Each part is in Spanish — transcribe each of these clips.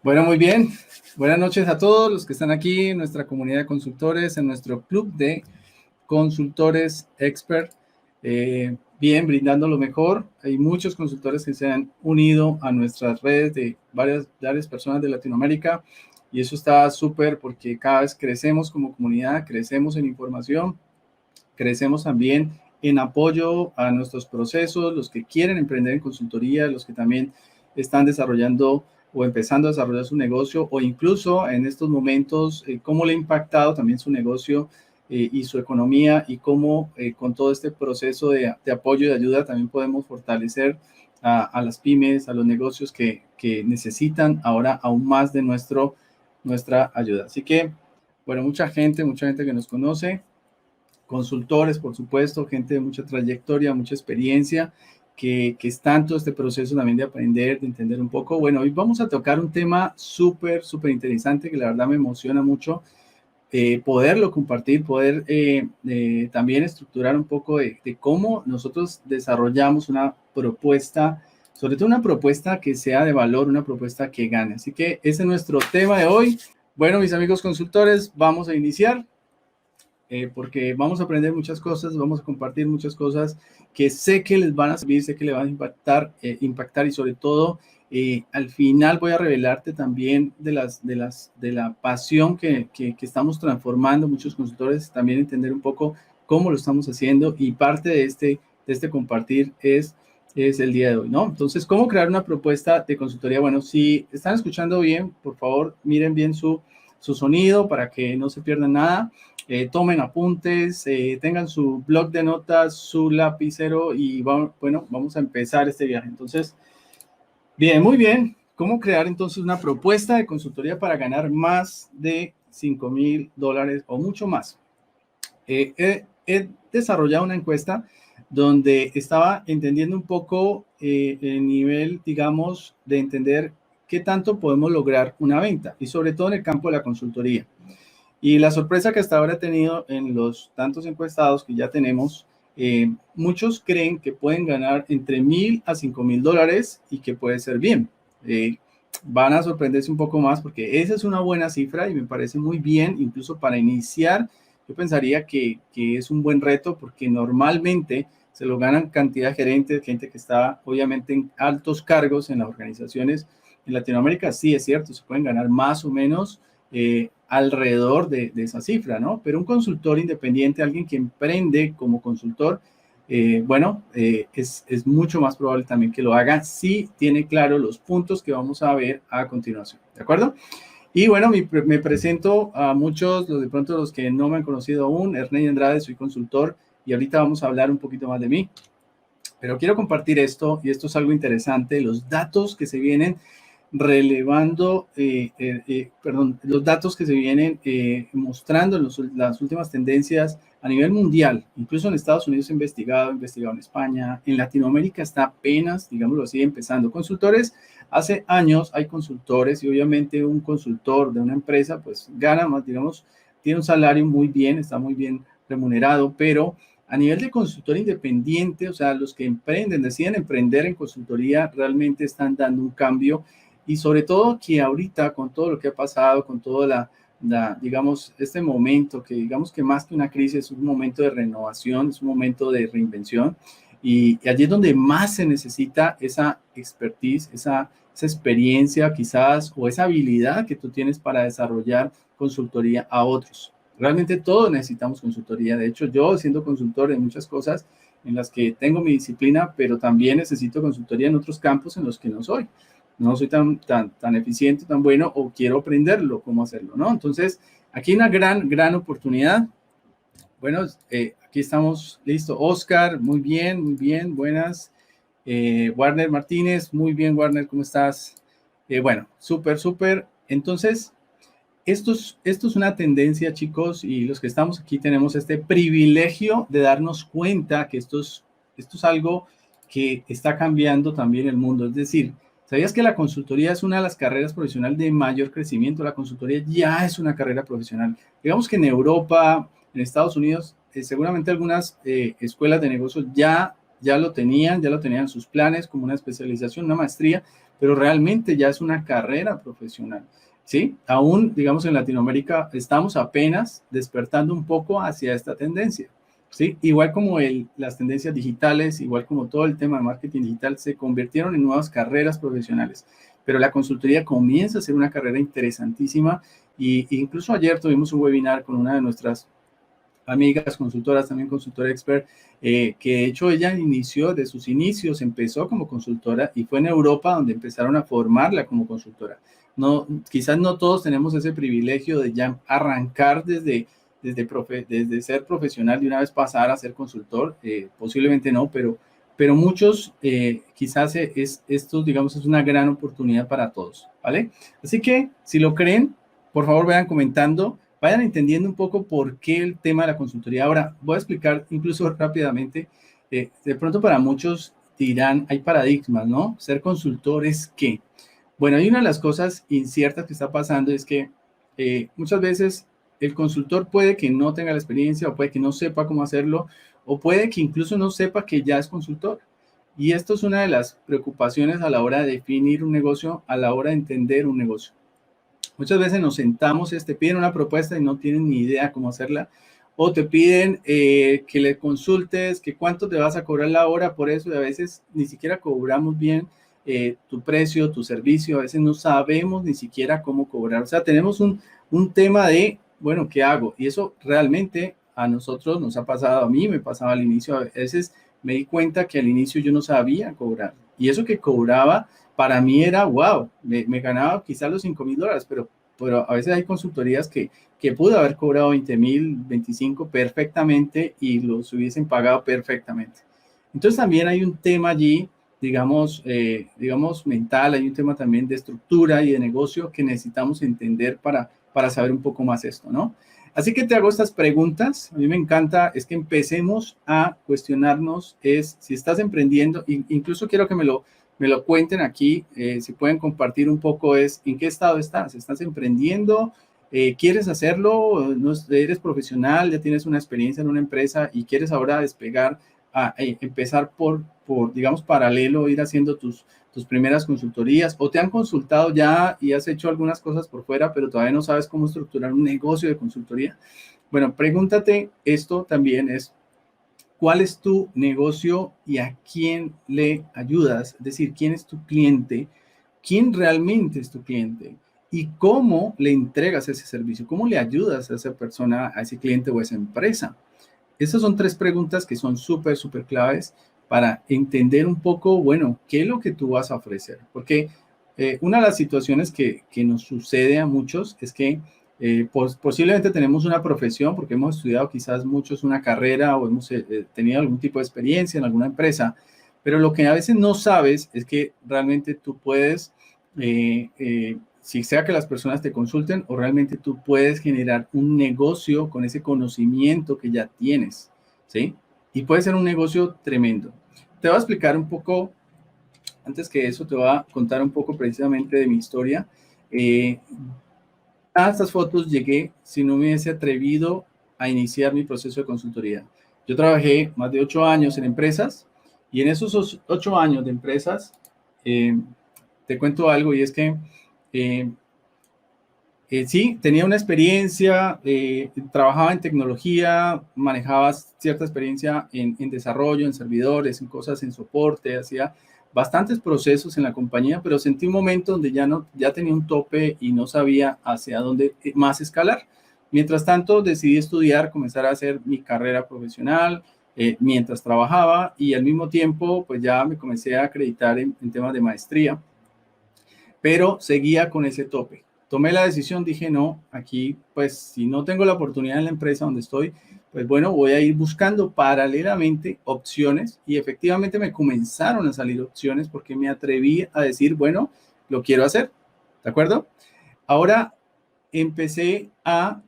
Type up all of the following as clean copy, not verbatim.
Bueno, muy bien. Buenas noches a todos los que están aquí en nuestra comunidad de consultores, en nuestro club de consultores expert. Bien, brindando lo mejor. Hay muchos consultores que se han unido a nuestras redes de varias personas de Latinoamérica y eso está súper porque cada vez crecemos como comunidad, crecemos en información, crecemos también en apoyo a nuestros procesos, los que quieren emprender en consultoría, los que también están desarrollando o empezando a desarrollar su negocio, o incluso en estos momentos, cómo le ha impactado también su negocio y su economía, y cómo con todo este proceso de apoyo y de ayuda también podemos fortalecer a las pymes, a los negocios que necesitan ahora aún más de nuestra ayuda. Así que, bueno, mucha gente que nos conoce, consultores, por supuesto, gente de mucha trayectoria, mucha experiencia, que está en todo este proceso también de aprender, de entender un poco. Bueno, hoy vamos a tocar un tema súper interesante que la verdad me emociona mucho poderlo compartir, poder también estructurar un poco de cómo nosotros desarrollamos una propuesta, sobre todo una propuesta que sea de valor, una propuesta que gane. Así que ese es nuestro tema de hoy. Bueno, mis amigos consultores, vamos a iniciar. Porque vamos a aprender muchas cosas, vamos a compartir muchas cosas que sé que les van a servir, sé que les van a impactar y sobre todo al final voy a revelarte también de la pasión que estamos transformando muchos consultores, también entender un poco cómo lo estamos haciendo y parte de este compartir es el día de hoy, ¿no? Entonces, ¿cómo crear una propuesta de consultoría? Bueno, si están escuchando bien, por favor, miren bien su sonido para que no se pierdan nada. Tomen apuntes, tengan su blog de notas, su lapicero y vamos a empezar este viaje. Entonces, bien, muy bien. ¿Cómo crear entonces una propuesta de consultoría para ganar más de $5,000 o mucho más? He desarrollado una encuesta donde estaba entendiendo un poco el nivel, digamos, de entender qué tanto podemos lograr una venta y sobre todo en el campo de la consultoría. Y la sorpresa que hasta ahora he tenido en los tantos encuestados que ya tenemos, muchos creen que pueden ganar entre $1,000 a $5,000 y que puede ser bien. Van a sorprenderse un poco más porque esa es una buena cifra y me parece muy bien, incluso para iniciar. Yo pensaría que es un buen reto porque normalmente se lo ganan cantidad de gerentes, gente que está obviamente en altos cargos en las organizaciones. En Latinoamérica sí es cierto, se pueden ganar más o menos alrededor de esa cifra, ¿no? Pero un consultor independiente, alguien que emprende como consultor, es mucho más probable también que lo haga si tiene claro los puntos que vamos a ver a continuación, ¿de acuerdo? Y bueno, me presento a muchos, de pronto los que no me han conocido aún, Ernei Andrade, soy consultor y ahorita vamos a hablar un poquito más de mí. Pero quiero compartir esto, y esto es algo interesante, los datos que se vienen los datos que se vienen mostrando en las últimas tendencias a nivel mundial, incluso en Estados Unidos investigado en España, en Latinoamérica está apenas, digámoslo así, empezando. Consultores, hace años hay consultores y obviamente un consultor de una empresa pues gana más, digamos, tiene un salario muy bien, está muy bien remunerado, pero a nivel de consultor independiente, o sea, los que emprenden, deciden emprender en consultoría, realmente están dando un cambio y sobre todo que ahorita con todo lo que ha pasado, con toda digamos, este momento que digamos que más que una crisis es un momento de renovación, es un momento de reinvención y allí es donde más se necesita esa expertise, esa experiencia quizás o esa habilidad que tú tienes para desarrollar consultoría a otros. Realmente todos necesitamos consultoría. De hecho, yo siendo consultor en muchas cosas en las que tengo mi disciplina, pero también necesito consultoría en otros campos en los que no soy. No soy tan eficiente, tan bueno, o quiero aprenderlo, cómo hacerlo, ¿no? Entonces, aquí hay una gran oportunidad. Bueno, aquí estamos, listo. Oscar, muy bien, buenas. Warner Martínez, muy bien, Warner, ¿cómo estás? Bueno, súper. Entonces, esto es una tendencia, chicos, y los que estamos aquí tenemos este privilegio de darnos cuenta que esto es algo que está cambiando también el mundo. Es decir, ¿sabías que la consultoría es una de las carreras profesionales de mayor crecimiento? La consultoría ya es una carrera profesional. Digamos que en Europa, en Estados Unidos, seguramente algunas escuelas de negocios ya lo tenían en sus planes como una especialización, una maestría, pero realmente ya es una carrera profesional, ¿sí? Aún, digamos, en Latinoamérica estamos apenas despertando un poco hacia esta tendencia, ¿sí? Igual como las tendencias digitales, igual como todo el tema de marketing digital, se convirtieron en nuevas carreras profesionales, pero la consultoría comienza a ser una carrera interesantísima y incluso ayer tuvimos un webinar con una de nuestras amigas consultoras, también consultora expert, que de hecho ella inició, de sus inicios, empezó como consultora y fue en Europa donde empezaron a formarla como consultora. No, quizás no todos tenemos ese privilegio de ya arrancar desde ser profesional y una vez pasar a ser consultor, posiblemente no, pero muchos quizás esto, digamos, es una gran oportunidad para todos, ¿vale? Así que si lo creen, por favor vayan comentando, vayan entendiendo un poco por qué el tema de la consultoría. Ahora, voy a explicar incluso rápidamente, de pronto para muchos dirán, hay paradigmas, ¿no? Ser consultor es qué. Bueno, hay una de las cosas inciertas que está pasando es que muchas veces el consultor puede que no tenga la experiencia o puede que no sepa cómo hacerlo o puede que incluso no sepa que ya es consultor. Y esto es una de las preocupaciones a la hora de definir un negocio, a la hora de entender un negocio. Muchas veces nos sentamos, te piden una propuesta y no tienen ni idea cómo hacerla, o te piden que le consultes, que cuánto te vas a cobrar la hora por eso, y a veces ni siquiera cobramos bien tu precio, tu servicio, a veces no sabemos ni siquiera cómo cobrar. O sea, tenemos un tema de, bueno, ¿qué hago? Y eso realmente a nosotros nos ha pasado, a mí me pasaba al inicio, a veces me di cuenta que al inicio yo no sabía cobrar, y eso que cobraba para mí era, wow, me ganaba quizás los $5,000, pero a veces hay consultorías que pudo haber cobrado 20,000, 25 perfectamente y los hubiesen pagado perfectamente. Entonces también hay un tema allí, digamos mental, hay un tema también de estructura y de negocio que necesitamos entender para saber un poco más esto, ¿no? Así que te hago estas preguntas. A mí me encanta, es que empecemos a cuestionarnos, es si estás emprendiendo, incluso quiero que me lo cuenten aquí, si pueden compartir un poco, es en qué estado estás. ¿Estás emprendiendo? ¿Quieres hacerlo? ¿No eres profesional? ¿Ya tienes una experiencia en una empresa y quieres ahora despegar, empezar digamos, paralelo, ir haciendo tus primeras consultorías? ¿O te han consultado ya y has hecho algunas cosas por fuera, pero todavía no sabes cómo estructurar un negocio de consultoría? Bueno, pregúntate esto también es, ¿cuál es tu negocio y a quién le ayudas? Es decir, ¿quién es tu cliente? ¿Quién realmente es tu cliente? ¿Y cómo le entregas ese servicio? ¿Cómo le ayudas a esa persona, a ese cliente o a esa empresa? Estas son tres preguntas que son súper, súper claves para entender un poco, bueno, qué es lo que tú vas a ofrecer. Porque una de las situaciones que nos sucede a muchos es que posiblemente tenemos una profesión porque hemos estudiado quizás muchos una carrera o hemos tenido algún tipo de experiencia en alguna empresa, pero lo que a veces no sabes es que realmente tú puedes, si sea que las personas te consulten o realmente tú puedes generar un negocio con ese conocimiento que ya tienes, ¿sí? Y puede ser un negocio tremendo. Te voy a explicar un poco, antes que eso, te voy a contar un poco precisamente de mi historia. A estas fotos llegué si no me hubiese atrevido a iniciar mi proceso de consultoría. Yo trabajé más de 8 años en empresas y en esos 8 años de empresas, te cuento algo y es que eh, sí, tenía una experiencia, trabajaba en tecnología, manejaba cierta experiencia en desarrollo, en servidores, en cosas, en soporte, hacía bastantes procesos en la compañía, pero sentí un momento donde ya tenía un tope y no sabía hacia dónde más escalar. Mientras tanto, decidí estudiar, comenzar a hacer mi carrera profesional mientras trabajaba y al mismo tiempo, pues ya me comencé a acreditar en temas de maestría, pero seguía con ese tope. Tomé la decisión, dije, no, aquí, pues si no tengo la oportunidad en la empresa donde estoy, pues bueno, voy a ir buscando paralelamente opciones y efectivamente me comenzaron a salir opciones porque me atreví a decir, bueno, lo quiero hacer, ¿de acuerdo? Ahora empecé a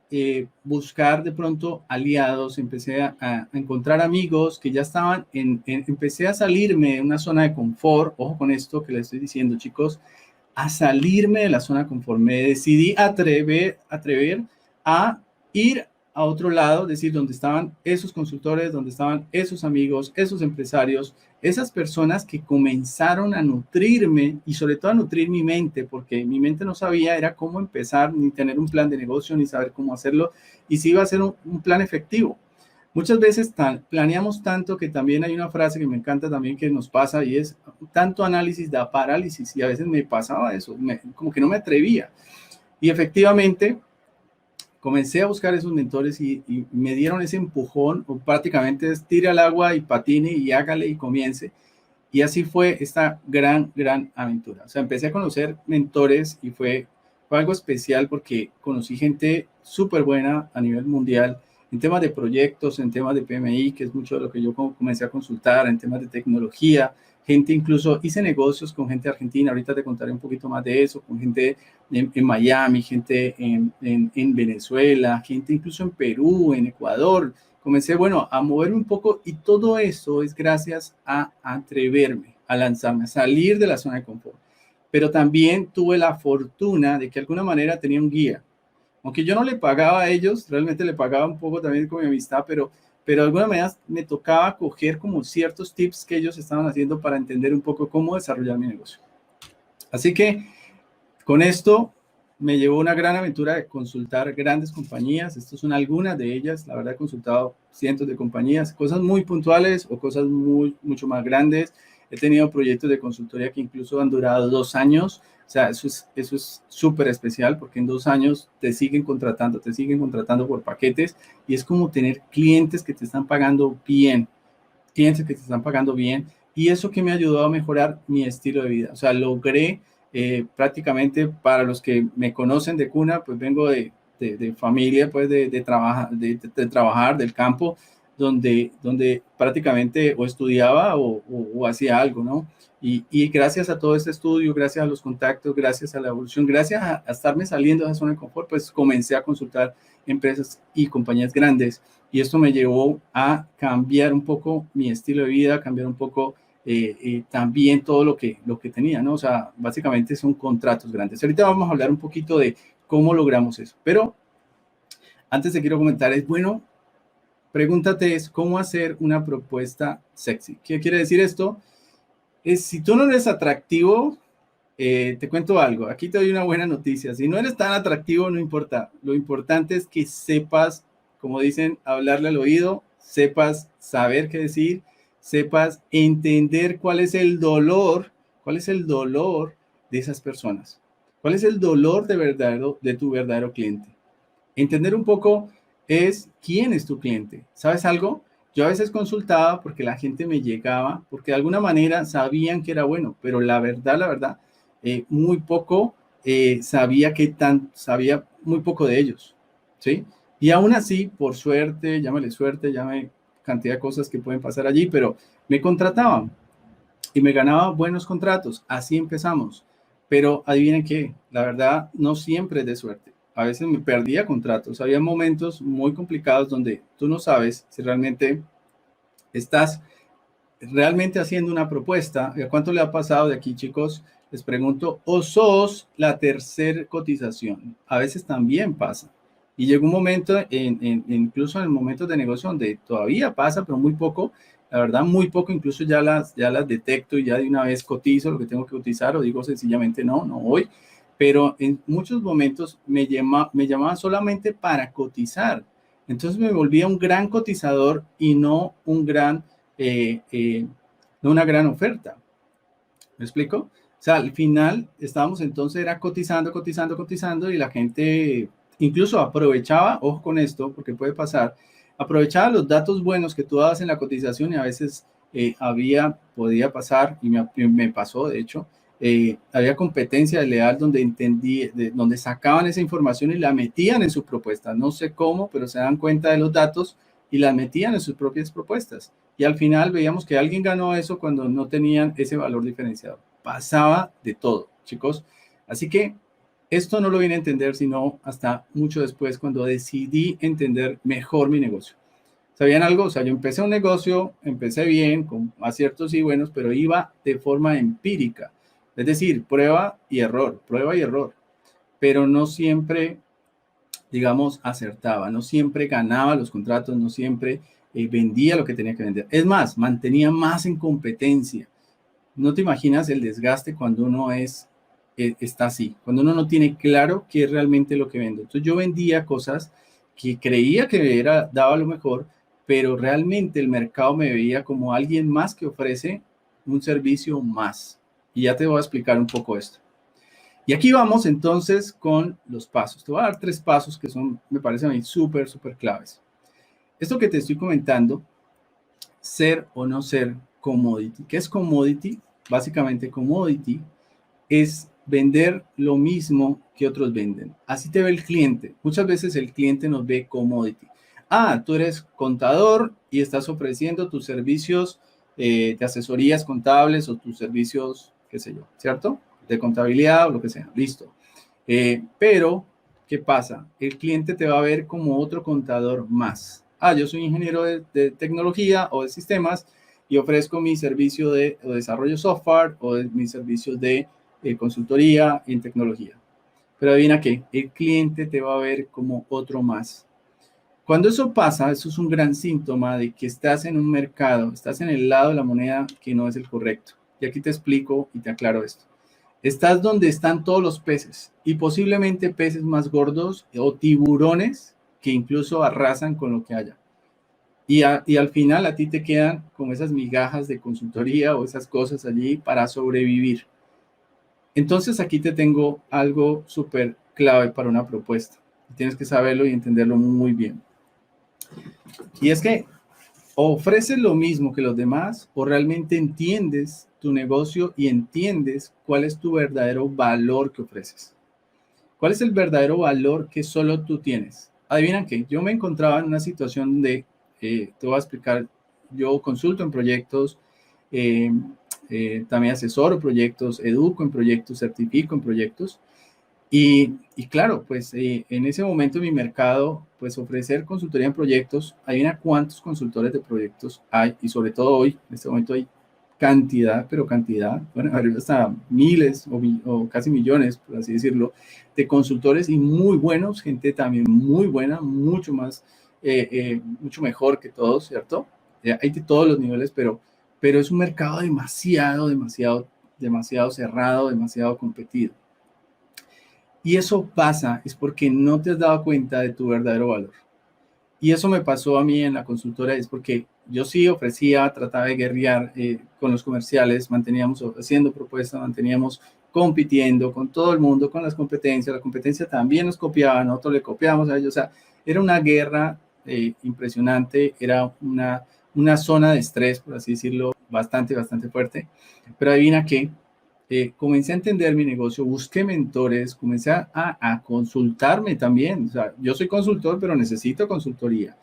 buscar de pronto aliados, empecé a encontrar amigos que ya estaban empecé a salirme de una zona de confort, ojo con esto que les estoy diciendo, chicos, a salirme de la zona de confort. Me decidí atrever a ir a otro lado, es decir, donde estaban esos consultores, donde estaban esos amigos, esos empresarios, esas personas que comenzaron a nutrirme y sobre todo a nutrir mi mente, porque mi mente no sabía era cómo empezar, ni tener un plan de negocio, ni saber cómo hacerlo, y si iba a ser un plan efectivo. Muchas veces planeamos tanto que también hay una frase que me encanta también que nos pasa y es tanto análisis da parálisis y a veces me pasaba eso, como que no me atrevía. Y efectivamente comencé a buscar esos mentores y me dieron ese empujón, o prácticamente es tire al agua y patine y hágale y comience. Y así fue esta gran aventura. O sea, empecé a conocer mentores y fue algo especial porque conocí gente súper buena a nivel mundial en temas de proyectos, en temas de PMI, que es mucho de lo que yo comencé a consultar, en temas de tecnología, gente incluso, hice negocios con gente argentina, ahorita te contaré un poquito más de eso, con gente en Miami, gente en Venezuela, gente incluso en Perú, en Ecuador. Comencé, bueno, a moverme un poco y todo eso es gracias a atreverme, a lanzarme, a salir de la zona de confort. Pero también tuve la fortuna de que de alguna manera tenía un guía. Aunque yo no le pagaba a ellos, realmente le pagaba un poco también con mi amistad, pero de alguna manera me tocaba coger como ciertos tips que ellos estaban haciendo para entender un poco cómo desarrollar mi negocio. Así que con esto me llevó una gran aventura de consultar grandes compañías. Estas son algunas de ellas. La verdad he consultado cientos de compañías, cosas muy puntuales o cosas mucho más grandes. He tenido proyectos de consultoría que incluso han durado 2 años. O sea, eso es súper especial porque en 2 años te siguen contratando por paquetes y es como tener clientes que te están pagando bien, y eso que me ayudó a mejorar mi estilo de vida. O sea, logré prácticamente, para los que me conocen de cuna, pues vengo de familia, pues de trabajar, del campo, donde prácticamente o estudiaba o hacía algo, ¿no? Y gracias a todo este estudio, gracias a los contactos, gracias a la evolución, gracias a estarme saliendo de esa zona de confort, pues comencé a consultar empresas y compañías grandes. Y esto me llevó a cambiar un poco mi estilo de vida, cambiar un poco también todo lo que tenía, ¿no? O sea, básicamente son contratos grandes. Ahorita vamos a hablar un poquito de cómo logramos eso. Pero antes te quiero comentar, es bueno, pregúntate es cómo hacer una propuesta sexy. ¿Qué quiere decir esto? Es si tú no eres atractivo, te cuento algo. Aquí te doy una buena noticia. Si no eres tan atractivo, no importa. Lo importante es que sepas, como dicen, hablarle al oído, sepas saber qué decir, sepas entender cuál es el dolor de esas personas. ¿Cuál es el dolor de tu verdadero cliente? Entender un poco es quién es tu cliente. ¿Sabes algo? Yo a veces consultaba porque la gente me llegaba, porque de alguna manera sabían que era bueno, pero la verdad, muy poco sabía muy poco de ellos, ¿sí? Y aún así, por suerte, llámale cantidad de cosas que pueden pasar allí, pero me contrataban y me ganaba buenos contratos. Así empezamos. Pero adivinen qué, la verdad no siempre es de suerte. A veces me perdía contratos. Había momentos muy complicados donde tú no sabes si realmente estás realmente haciendo una propuesta. ¿A cuánto le ha pasado de aquí, chicos? Les pregunto, o sos la tercer cotización. A veces también pasa. Y llega un momento, incluso en el momento de negocio, donde todavía pasa, pero muy poco, la verdad, muy poco, incluso ya las detecto y ya de una vez cotizo lo que tengo que cotizar o digo sencillamente no voy. Pero en muchos momentos me llamaban solamente para cotizar. Entonces me volvía un gran cotizador y no no una gran oferta. ¿Me explico? O sea, al final estábamos entonces era cotizando y la gente incluso aprovechaba, ojo con esto, porque puede pasar, aprovechaba los datos buenos que tú dabas en la cotización y a veces podía pasar, y me pasó de hecho, había competencia leal donde sacaban esa información y la metían en su propuesta. No sé cómo, pero se dan cuenta de los datos y la metían en sus propias propuestas. Y al final veíamos que alguien ganó eso cuando no tenían ese valor diferenciado. Pasaba de todo, chicos. Así que esto no lo vine a entender sino hasta mucho después, cuando decidí entender mejor mi negocio. ¿Sabían algo? O sea, yo empecé un negocio, empecé bien, con aciertos y buenos, pero iba de forma empírica. Es decir, prueba y error, pero no siempre digamos, acertaba, no siempre ganaba los contratos, no siempre vendía lo que tenía que vender. Es más, mantenía más en competencia. No te imaginas el desgaste cuando uno está así, cuando uno no tiene claro qué es realmente lo que vende. Entonces yo vendía cosas que creía que daba lo mejor, pero realmente el mercado me veía como alguien más que ofrece un servicio más. Y ya te voy a explicar un poco esto. Y aquí vamos entonces con los pasos. Te voy a dar 3 pasos que son, me parecen a mí súper, súper claves. Esto que te estoy comentando, ser o no ser commodity. ¿Qué es commodity? Básicamente commodity es vender lo mismo que otros venden. Así te ve el cliente. Muchas veces el cliente nos ve commodity. Ah, tú eres contador y estás ofreciendo tus servicios de asesorías contables o tus servicios, qué sé yo, ¿cierto? De contabilidad o lo que sea. Listo. Pero, ¿qué pasa? El cliente te va a ver como otro contador más. Ah, yo soy ingeniero de tecnología o de sistemas y ofrezco mi servicio de desarrollo software o mi servicio de consultoría en tecnología. Pero adivina qué, el cliente te va a ver como otro más. Cuando eso pasa, eso es un gran síntoma de que estás en un mercado, estás en el lado de la moneda que no es el correcto. Y aquí te explico y te aclaro esto. Estás donde están todos los peces y posiblemente peces más gordos o tiburones que incluso arrasan con lo que haya. Y al final a ti te quedan como esas migajas de consultoría o esas cosas allí para sobrevivir. Entonces aquí te tengo algo súper clave para una propuesta. Tienes que saberlo y entenderlo muy bien. Y es que o ofreces lo mismo que los demás o realmente entiendes tu negocio y entiendes cuál es tu verdadero valor que ofreces. ¿Cuál es el verdadero valor que solo tú tienes? Adivinan qué, yo me encontraba en una situación donde, te voy a explicar, yo consulto en proyectos, eh, también asesoro proyectos, educo en proyectos, certifico en proyectos. Y claro, pues en ese momento en mi mercado, pues ofrecer consultoría en proyectos, hay una cuántos consultores de proyectos hay, y sobre todo hoy, en este momento hay cantidad, pero cantidad, bueno, arriba hasta miles o casi millones, por así decirlo, de consultores y muy buenos, gente también muy buena, mucho mejor que todos, ¿cierto? Hay de todos los niveles, pero es un mercado demasiado cerrado, demasiado competido. Y eso pasa es porque no te has dado cuenta de tu verdadero valor. Y eso me pasó a mí en la consultora, es porque yo sí ofrecía, trataba de guerrear con los comerciales, manteníamos haciendo propuestas, manteníamos compitiendo con todo el mundo, con las competencias. La competencia también nos copiaba, nosotros le copiábamos a ellos. O sea, era una guerra impresionante, era una zona de estrés, por así decirlo, bastante, bastante fuerte. Pero adivina qué, comencé a entender mi negocio, busqué mentores, comencé a consultarme también. O sea, yo soy consultor, pero necesito consultoría.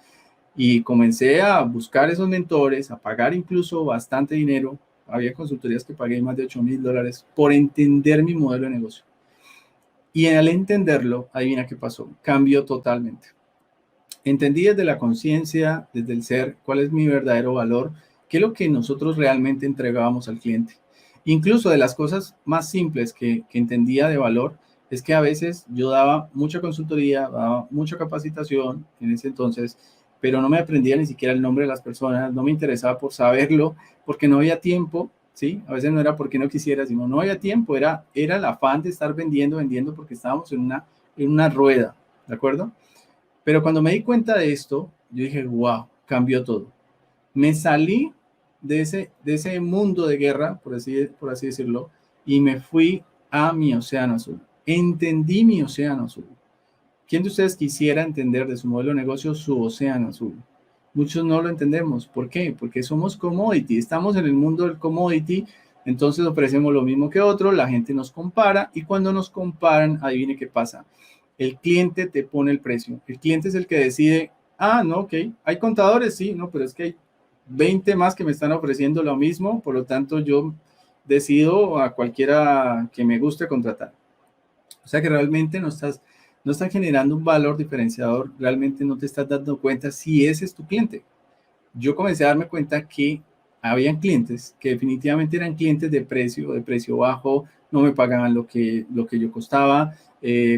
Y comencé a buscar esos mentores, a pagar incluso bastante dinero. Había consultorías que pagué más de $8,000 por entender mi modelo de negocio. Y al entenderlo, adivina qué pasó, cambió totalmente. Entendí desde la conciencia, desde el ser, cuál es mi verdadero valor, qué es lo que nosotros realmente entregábamos al cliente. Incluso de las cosas más simples que entendía de valor, es que a veces yo daba mucha consultoría, daba mucha capacitación en ese entonces, pero no me aprendía ni siquiera el nombre de las personas, no me interesaba por saberlo, porque no había tiempo, ¿sí? A veces no era porque no quisiera, sino no había tiempo, era el afán de estar vendiendo, porque estábamos en una rueda, ¿de acuerdo? Pero cuando me di cuenta de esto, yo dije, wow, cambió todo. Me salí de ese mundo de guerra, por así decirlo, y me fui a mi océano azul. Entendí mi océano azul. ¿Quién de ustedes quisiera entender de su modelo de negocio su océano azul? Muchos no lo entendemos. ¿Por qué? Porque somos commodity. Estamos en el mundo del commodity, entonces ofrecemos lo mismo que otros, la gente nos compara y cuando nos comparan, adivine qué pasa. El cliente te pone el precio. El cliente es el que decide, ah, no, ok, hay contadores, sí, no, pero es que hay 20 más que me están ofreciendo lo mismo, por lo tanto yo decido a cualquiera que me guste contratar. O sea que realmente no estás generando un valor diferenciador, realmente no te estás dando cuenta si ese es tu cliente. Yo comencé a darme cuenta que habían clientes que definitivamente eran clientes de precio bajo, no me pagaban lo que yo costaba,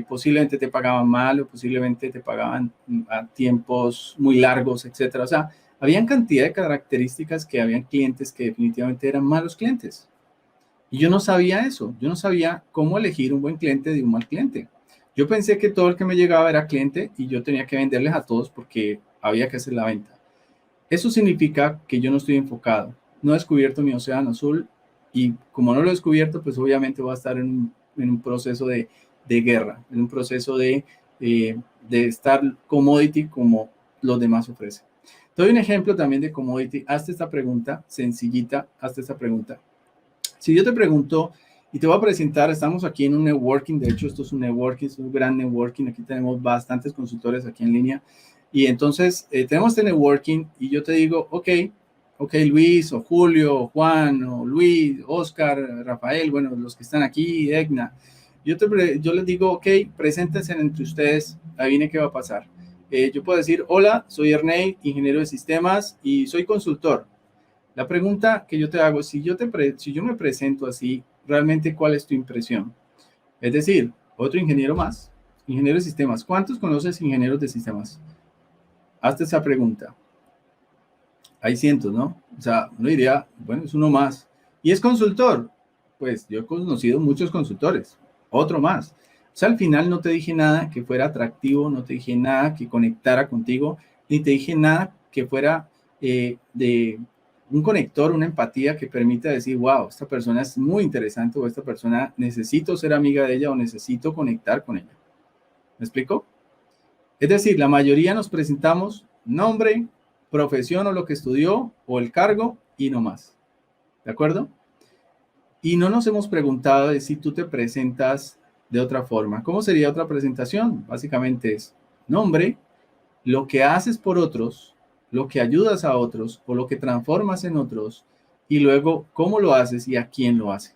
posiblemente te pagaban mal o posiblemente te pagaban a tiempos muy largos, etcétera. O sea, habían cantidad de características que habían clientes que definitivamente eran malos clientes. Y yo no sabía eso, yo no sabía cómo elegir un buen cliente de un mal cliente. Yo pensé que todo el que me llegaba era cliente y yo tenía que venderles a todos porque había que hacer la venta. Eso significa que yo no estoy enfocado, no he descubierto mi océano azul y como no lo he descubierto, pues obviamente voy a estar en un proceso de guerra, en un proceso de estar commodity como los demás ofrecen. Te doy un ejemplo también de commodity. Hazte esta pregunta, sencillita, hazte esta pregunta. Si yo te pregunto, y te voy a presentar, estamos aquí en un networking, de hecho esto es un networking, es un gran networking, aquí tenemos bastantes consultores aquí en línea, y entonces tenemos este networking y yo te digo, ok, Luis, o Julio, o Juan, o Luis, Oscar, Rafael, bueno, los que están aquí, Egna, yo les digo, ok, preséntense entre ustedes, adivine qué va a pasar. Yo puedo decir, hola, soy Ernei, ingeniero de sistemas y soy consultor. La pregunta que yo te hago, si yo me presento así, realmente, ¿cuál es tu impresión? Es decir, otro ingeniero más, ingeniero de sistemas. ¿Cuántos conoces ingenieros de sistemas? Hazte esa pregunta. Hay cientos, ¿no? O sea, uno diría, bueno, es uno más. ¿Y es consultor? Pues yo he conocido muchos consultores, otro más. O sea, al final no te dije nada que fuera atractivo, no te dije nada que conectara contigo, ni te dije nada que fuera de un conector, una empatía que permita decir, wow, esta persona es muy interesante o esta persona necesito ser amiga de ella o necesito conectar con ella. ¿Me explico? Es decir, la mayoría nos presentamos nombre, profesión o lo que estudió o el cargo y no más. ¿De acuerdo? Y no nos hemos preguntado de si tú te presentas de otra forma. ¿Cómo sería otra presentación? Básicamente es nombre, lo que haces por otros, lo que ayudas a otros o lo que transformas en otros y luego cómo lo haces y a quién lo hace.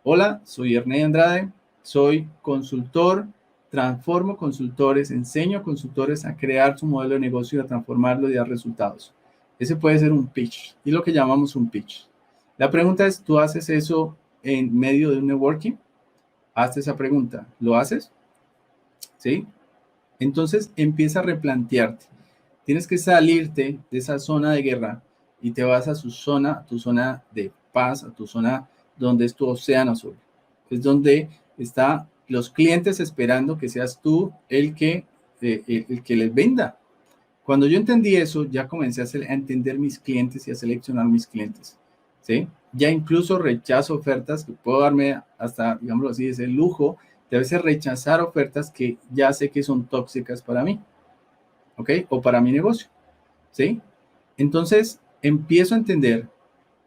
Hola, soy Ernei Andrade, soy consultor, transformo consultores, enseño a consultores a crear su modelo de negocio y a transformarlo y dar resultados. Ese puede ser un pitch y lo que llamamos un pitch. La pregunta es, ¿tú haces eso en medio de un networking? Hazte esa pregunta. ¿Lo haces? ¿Sí? Entonces empieza a replantearte. Tienes que salirte de esa zona de guerra y te vas a tu zona de paz, a tu zona donde es tu océano azul. Es donde están los clientes esperando que seas tú el que les venda. Cuando yo entendí eso, ya comencé a entender mis clientes y a seleccionar mis clientes. ¿Sí? Ya incluso rechazo ofertas que puedo darme hasta, digámoslo así, ese lujo de a veces rechazar ofertas que ya sé que son tóxicas para mí. ¿Ok? O para mi negocio. ¿Sí? Entonces, empiezo a entender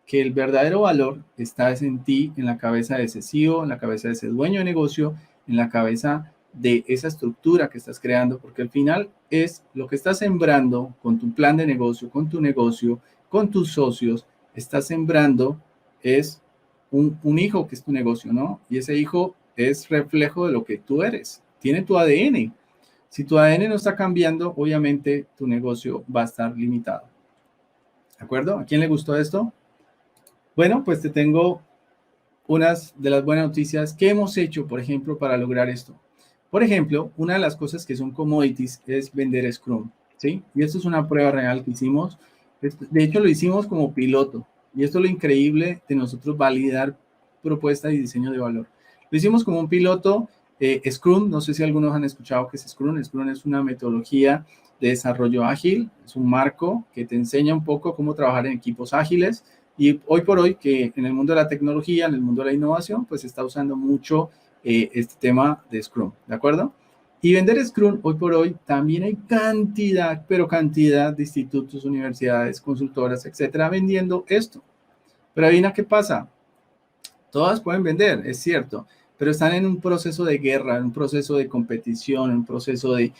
que el verdadero valor está en ti, en la cabeza de ese CEO, en la cabeza de ese dueño de negocio, en la cabeza de esa estructura que estás creando, porque al final es lo que estás sembrando con tu plan de negocio, con tu negocio, con tus socios, estás sembrando es un hijo que es tu negocio, ¿no? Y ese hijo es reflejo de lo que tú eres, tiene tu ADN. Si tu ADN no está cambiando, obviamente tu negocio va a estar limitado. ¿De acuerdo? ¿A quién le gustó esto? Bueno, pues te tengo unas de las buenas noticias que hemos hecho, por ejemplo, para lograr esto. Por ejemplo, una de las cosas que son commodities es vender Scrum, ¿sí? Y esto es una prueba real que hicimos. De hecho, lo hicimos como piloto. Y esto es lo increíble de nosotros validar propuesta y diseño de valor. Lo hicimos como un piloto Scrum. No sé si algunos han escuchado qué es Scrum. Scrum es una metodología de desarrollo ágil. Es un marco que te enseña un poco cómo trabajar en equipos ágiles. Y hoy por hoy, que en el mundo de la tecnología, en el mundo de la innovación, pues se está usando mucho este tema de Scrum, ¿de acuerdo? Y vender Scrum hoy por hoy también hay cantidad, pero cantidad de institutos, universidades, consultoras, etcétera, vendiendo esto. Pero adivina qué pasa. Todas pueden vender, es cierto, pero están en un proceso de guerra, en un proceso de competición, en un proceso de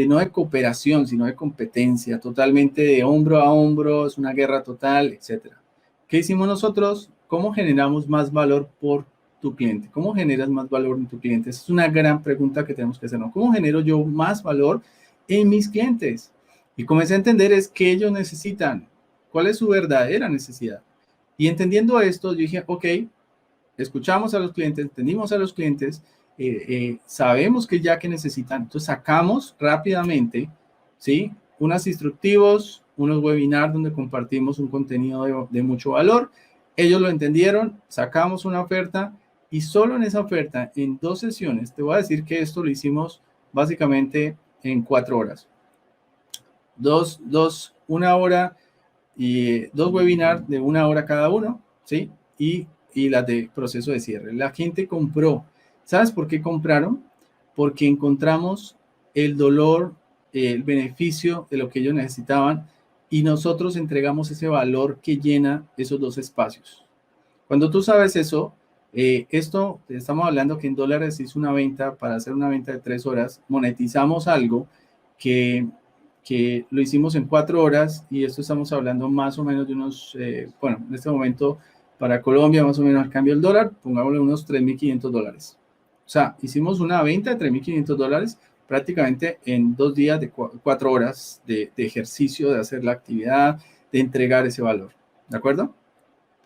no de cooperación, sino de competencia, totalmente de hombro a hombro, es una guerra total, etcétera. ¿Qué hicimos nosotros? ¿Cómo generamos más valor por tu cliente? ¿Cómo generas más valor en tu cliente? Esa es una gran pregunta que tenemos que hacernos. ¿Cómo genero yo más valor en mis clientes? Y comencé a entender es qué ellos necesitan, cuál es su verdadera necesidad. Y entendiendo esto, yo dije, ok, escuchamos a los clientes, entendimos a los clientes, sabemos que ya que necesitan, entonces sacamos rápidamente, ¿sí? Unos instructivos, unos webinars donde compartimos un contenido de mucho valor. Ellos lo entendieron, sacamos una oferta y solo en esa oferta, en 2 sesiones, te voy a decir que esto lo hicimos básicamente en 4 horas. Una hora y 2 webinars de 1 hora cada uno, ¿sí? Y las de proceso de cierre. La gente compró. ¿Sabes por qué compraron? Porque encontramos el dolor, el beneficio de lo que ellos necesitaban y nosotros entregamos ese valor que llena esos 2 espacios. Cuando tú sabes eso, esto, estamos hablando que en dólares es una venta, para hacer una venta de 3 horas, monetizamos algo que lo hicimos en 4 horas y esto estamos hablando más o menos de unos, bueno, en este momento para Colombia más o menos al cambio del dólar, pongámosle unos $3.500. O sea, hicimos una venta de $3.500 prácticamente en 2 días de 4 horas de ejercicio, de hacer la actividad, de entregar ese valor. ¿De acuerdo?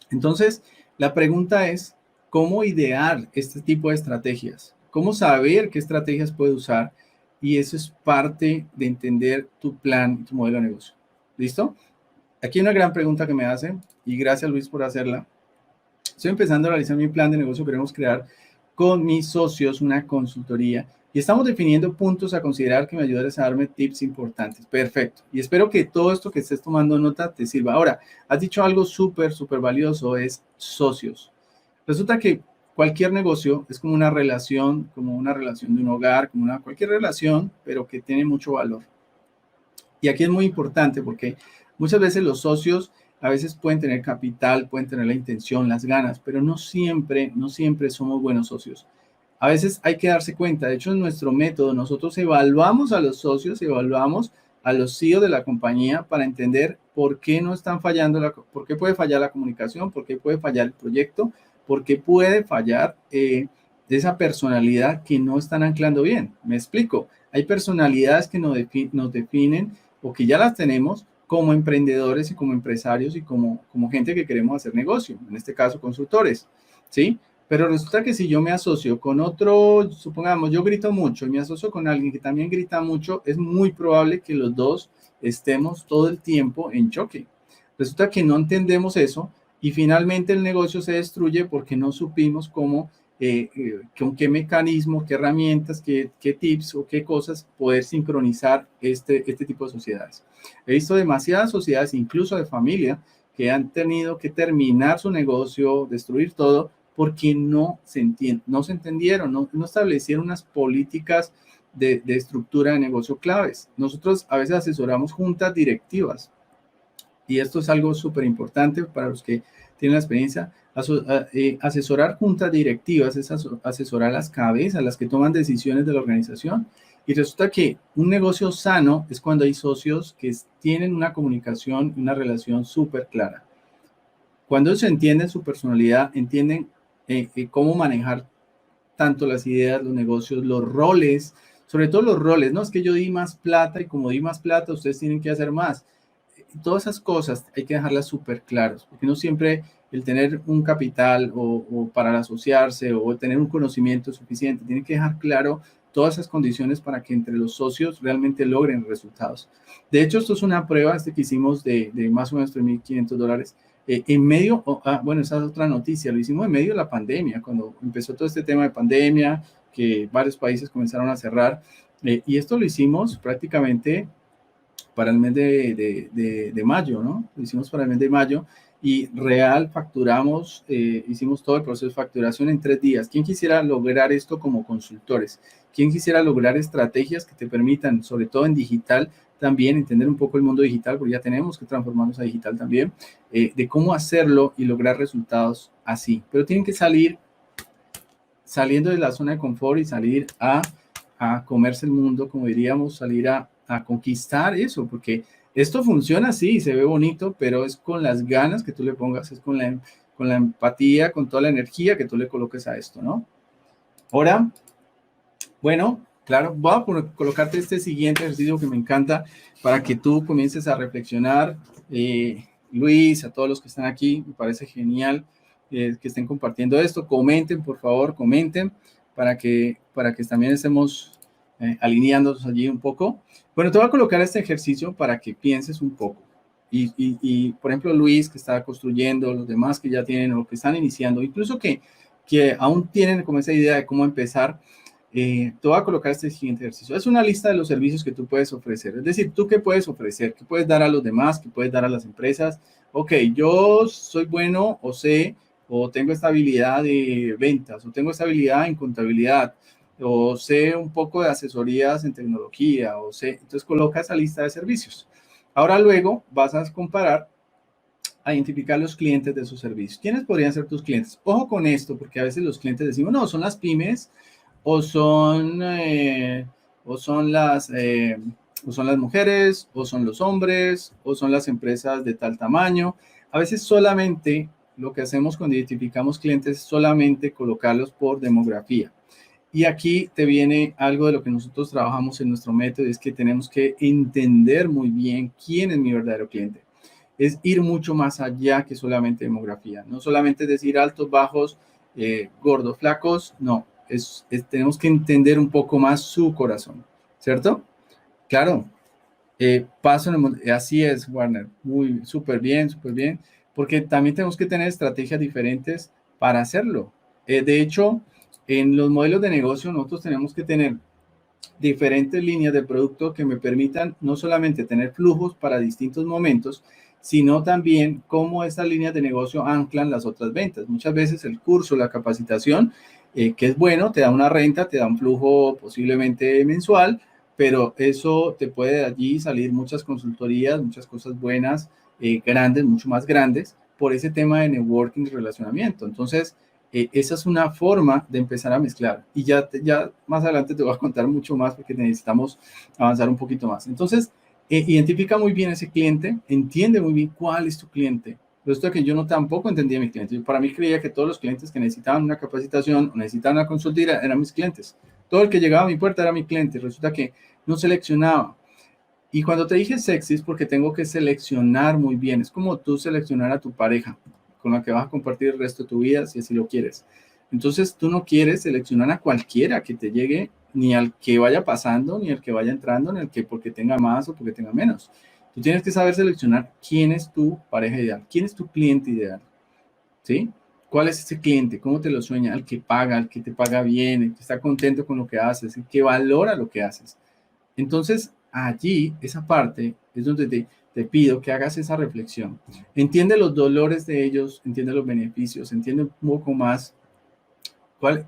Entonces, la pregunta es, ¿cómo idear este tipo de estrategias? ¿Cómo saber qué estrategias puede usar? Y eso es parte de entender tu plan y tu modelo de negocio. ¿Listo? Aquí hay una gran pregunta que me hacen y gracias Luis por hacerla. Estoy empezando a realizar mi plan de negocio. Queremos crear con mis socios una consultoría y estamos definiendo puntos a considerar que me ayudarás a darme tips importantes. Perfecto. Y espero que todo esto que estés tomando nota te sirva. Ahora, has dicho algo súper valioso, es socios. Resulta que cualquier negocio es como una relación de un hogar, como cualquier relación, pero que tiene mucho valor. Y aquí es muy importante porque muchas veces los socios a veces pueden tener capital, pueden tener la intención, las ganas, pero no siempre somos buenos socios. A veces hay que darse cuenta, de hecho en nuestro método nosotros evaluamos a los socios, evaluamos a los CEOs de la compañía para entender por qué no están fallando, por qué puede fallar la comunicación, por qué puede fallar el proyecto, por qué puede fallar esa personalidad que no están anclando bien. Me explico, hay personalidades que nos definen o que ya las tenemos como emprendedores y como empresarios y como gente que queremos hacer negocio, en este caso consultores, ¿sí? Pero resulta que si yo me asocio con otro, supongamos, yo grito mucho y me asocio con alguien que también grita mucho, es muy probable que los dos estemos todo el tiempo en choque. Resulta que no entendemos eso y finalmente el negocio se destruye porque no supimos cómo, con qué mecanismo, qué herramientas, qué tips o qué cosas poder sincronizar este tipo de sociedades. He visto demasiadas sociedades, incluso de familia, que han tenido que terminar su negocio, destruir todo, porque no se entendieron, no establecieron unas políticas de estructura de negocio claves. Nosotros a veces asesoramos juntas directivas y esto es algo súper importante para los que tienen la experiencia. Asesorar juntas directivas es asesorar las cabezas, las que toman decisiones de la organización. Y resulta que un negocio sano es cuando hay socios que tienen una comunicación y una relación súper clara. Cuando ellos entienden su personalidad, entienden cómo manejar tanto las ideas, los negocios, los roles, sobre todo los roles, no es que yo di más plata y como di más plata, ustedes tienen que hacer más. Todas esas cosas hay que dejarlas súper claras, porque no siempre el tener un capital o para asociarse o tener un conocimiento suficiente, tiene que dejar claro todas esas condiciones para que entre los socios realmente logren resultados. De hecho, esto es una prueba que hicimos de más o menos $3.500 en medio, bueno, esa es otra noticia, lo hicimos en medio de la pandemia, cuando empezó todo este tema de pandemia, que varios países comenzaron a cerrar, y esto lo hicimos prácticamente para el mes de mayo, ¿no? Lo hicimos para el mes de mayo y real facturamos, hicimos todo el proceso de facturación en 3 días. ¿Quién quisiera lograr esto como consultores? ¿Quién quisiera lograr estrategias que te permitan, sobre todo en digital, también entender un poco el mundo digital, porque ya tenemos que transformarnos a digital también, de cómo hacerlo y lograr resultados así? Pero tienen que saliendo de la zona de confort y salir a comerse el mundo, como diríamos, salir a conquistar eso, porque esto funciona así, se ve bonito, pero es con las ganas que tú le pongas, es con la empatía, con toda la energía que tú le coloques a esto, ¿no? Ahora, bueno, claro, voy a colocarte este siguiente ejercicio que me encanta para que tú comiences a reflexionar. Luis, a todos los que están aquí, me parece genial que estén compartiendo esto. Comenten, por favor, comenten para que también estemos alineándonos allí un poco. Bueno, te voy a colocar este ejercicio para que pienses un poco. Por ejemplo, Luis, que está construyendo, los demás que ya tienen o que están iniciando, incluso que aún tienen como esa idea de cómo empezar, te voy a colocar este siguiente ejercicio. Es una lista de los servicios que tú puedes ofrecer. Es decir, tú qué puedes ofrecer, qué puedes dar a los demás, qué puedes dar a las empresas. Ok, yo soy bueno o sé o tengo esta habilidad de ventas o tengo esta habilidad en contabilidad o sé un poco de asesorías en tecnología o sé. Entonces coloca esa lista de servicios. Ahora luego vas a comparar, a identificar los clientes de esos servicios. ¿Quiénes podrían ser tus clientes? Ojo con esto, porque a veces los clientes decimos, no, son las pymes o son, o son las... o son las mujeres, o son los hombres, o son las empresas de tal tamaño. A veces solamente lo que hacemos cuando identificamos clientes es solamente colocarlos por demografía. Y aquí te viene algo de lo que nosotros trabajamos en nuestro método, es que tenemos que entender muy bien quién es mi verdadero cliente. Es ir mucho más allá que solamente demografía. No solamente decir altos, bajos, gordos, flacos, no. Tenemos que entender un poco más su corazón, ¿cierto? Claro, así es, Warner, muy súper bien, porque también tenemos que tener estrategias diferentes para hacerlo. De hecho, en los modelos de negocio nosotros tenemos que tener diferentes líneas de producto que me permitan no solamente tener flujos para distintos momentos, sino también cómo estas líneas de negocio anclan las otras ventas. Muchas veces el curso, la capacitación, que es bueno, te da una renta, te da un flujo posiblemente mensual, pero eso te puede allí salir muchas consultorías, muchas cosas buenas, grandes, mucho más grandes, por ese tema de networking y relacionamiento. Entonces, esa es una forma de empezar a mezclar. Y ya más adelante te voy a contar mucho más porque necesitamos avanzar un poquito más. Entonces, identifica muy bien ese cliente, entiende muy bien cuál es tu cliente. Resulta que yo no tampoco entendía a mi cliente. Yo para mí creía que todos los clientes que necesitaban una capacitación o necesitaban una consultoría eran mis clientes. Todo el que llegaba a mi puerta era mi cliente. Resulta que no seleccionaba. Y cuando te dije sexy es porque tengo que seleccionar muy bien. Es como tú seleccionar a tu pareja con la que vas a compartir el resto de tu vida, si así lo quieres. Entonces, tú no quieres seleccionar a cualquiera que te llegue, ni al que vaya pasando, ni al que vaya entrando, ni al que porque tenga más o porque tenga menos. Tú tienes que saber seleccionar quién es tu pareja ideal, quién es tu cliente ideal, ¿sí? ¿Cuál es ese cliente? ¿Cómo te lo sueña? Al que paga, al que te paga bien, el que está contento con lo que haces, el que valora lo que haces. Entonces, allí, esa parte es donde te pido que hagas esa reflexión. Entiende los dolores de ellos, entiende los beneficios, entiende un poco más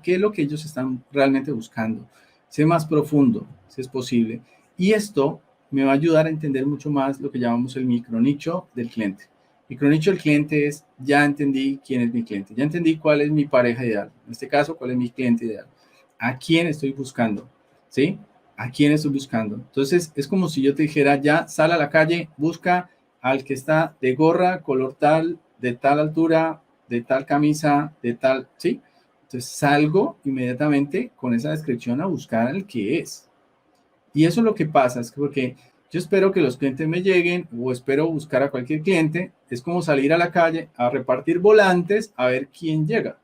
qué es lo que ellos están realmente buscando. Sé más profundo, si es posible. Y esto me va a ayudar a entender mucho más lo que llamamos el micronicho del cliente. Micronicho del cliente es, ya entendí quién es mi cliente, ya entendí cuál es mi pareja ideal, en este caso, cuál es mi cliente ideal, a quién estoy buscando, ¿sí? ¿A quién estoy buscando? Entonces, es como si yo te dijera, ya sal a la calle, busca al que está de gorra, color tal, de tal altura, de tal camisa, de tal, ¿sí? Entonces salgo inmediatamente con esa descripción a buscar al que es. Y eso es lo que pasa, es que porque yo espero que los clientes me lleguen o espero buscar a cualquier cliente, es como salir a la calle a repartir volantes a ver quién llega.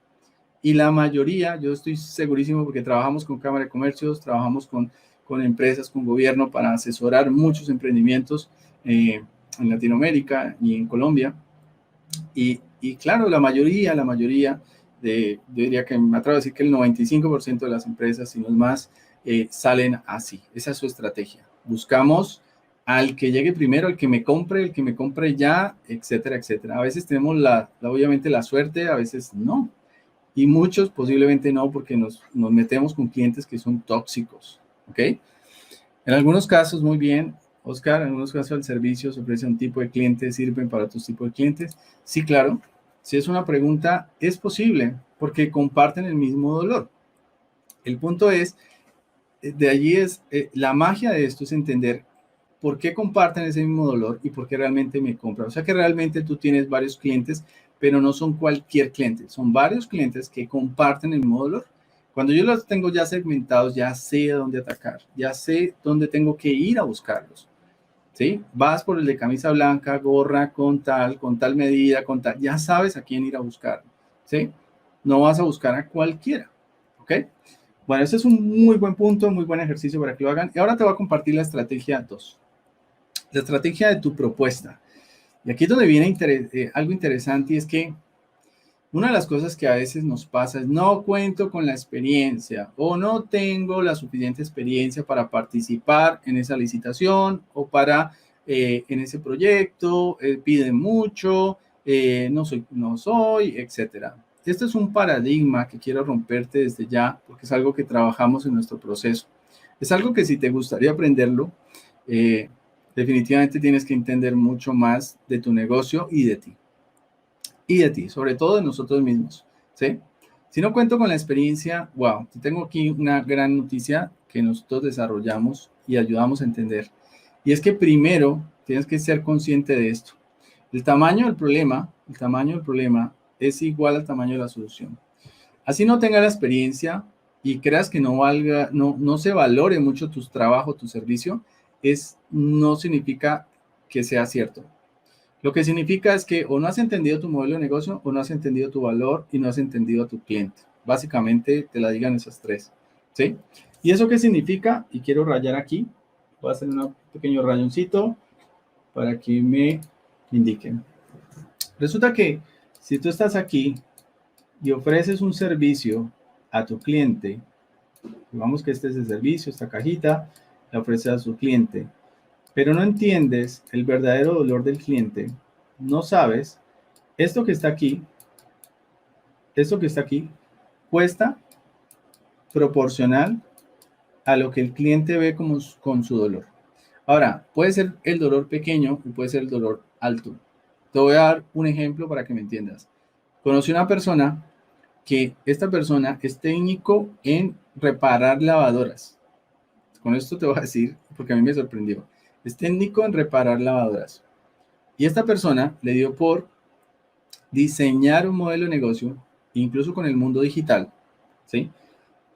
Y la mayoría, yo estoy segurísimo porque trabajamos con Cámara de Comercios, trabajamos con empresas, con gobierno para asesorar muchos emprendimientos en Latinoamérica y en Colombia. Y claro, la mayoría yo diría que me atrevo a decir que el 95% de las empresas, si no es más, salen así. Esa es su estrategia. Buscamos al que llegue primero, al que me compre, el que me compre ya, etcétera, etcétera. A veces tenemos obviamente la suerte, a veces no. Y muchos posiblemente no, porque nos metemos con clientes que son tóxicos, ¿ok? En algunos casos, muy bien, Oscar, en algunos casos el servicio se ofrece a un tipo de clientes, sirven para otros tipos de clientes. Sí, claro, si es una pregunta, es posible, porque comparten el mismo dolor. El punto es, de allí es, la magia de esto es entender por qué comparten ese mismo dolor y por qué realmente me compran. O sea que realmente tú tienes varios clientes, pero no son cualquier cliente, son varios clientes que comparten el mismo dolor. Cuando yo los tengo ya segmentados, ya sé a dónde atacar, ya sé dónde tengo que ir a buscarlos, ¿sí? Vas por el de camisa blanca, gorra con tal medida, con tal, ya sabes a quién ir a buscar, ¿sí? No vas a buscar a cualquiera, ¿ok? Bueno, ese es un muy buen punto, muy buen ejercicio para que lo hagan. Y ahora te voy a compartir la estrategia 2, la estrategia de tu propuesta. Y aquí es donde viene algo interesante, y es que una de las cosas que a veces nos pasa es no cuento con la experiencia o no tengo la suficiente experiencia para participar en esa licitación o para en ese proyecto, piden mucho, no soy, etcétera. Este es un paradigma que quiero romperte desde ya porque es algo que trabajamos en nuestro proceso. Es algo que si te gustaría aprenderlo, eh, definitivamente tienes que entender mucho más de tu negocio y de ti, sobre todo de nosotros mismos, ¿sí? Si no cuento con la experiencia, wow, te tengo aquí una gran noticia que nosotros desarrollamos y ayudamos a entender. Y es que primero tienes que ser consciente de esto. El tamaño del problema es igual al tamaño de la solución. Así no tengas la experiencia y creas que no se valore mucho tu trabajo, tu servicio, no significa que sea cierto. Lo que significa es que o no has entendido tu modelo de negocio o no has entendido tu valor y no has entendido a tu cliente. Básicamente te la digan esas tres, ¿sí? ¿Y eso qué significa? Y quiero rayar aquí. Voy a hacer un pequeño rayoncito para que me indiquen. Resulta que si tú estás aquí y ofreces un servicio a tu cliente, digamos que este es el servicio, esta cajita, la ofreces a su cliente, pero no entiendes el verdadero dolor del cliente, no sabes, esto que está aquí, esto que está aquí, cuesta proporcional a lo que el cliente ve como con su dolor. Ahora, puede ser el dolor pequeño y puede ser el dolor alto. Te voy a dar un ejemplo para que me entiendas. Conocí una persona que esta persona es técnico en reparar lavadoras. Con esto te voy a decir, porque a mí me sorprendió. Es técnico en reparar lavadoras. Y esta persona le dio por diseñar un modelo de negocio, incluso con el mundo digital, ¿sí?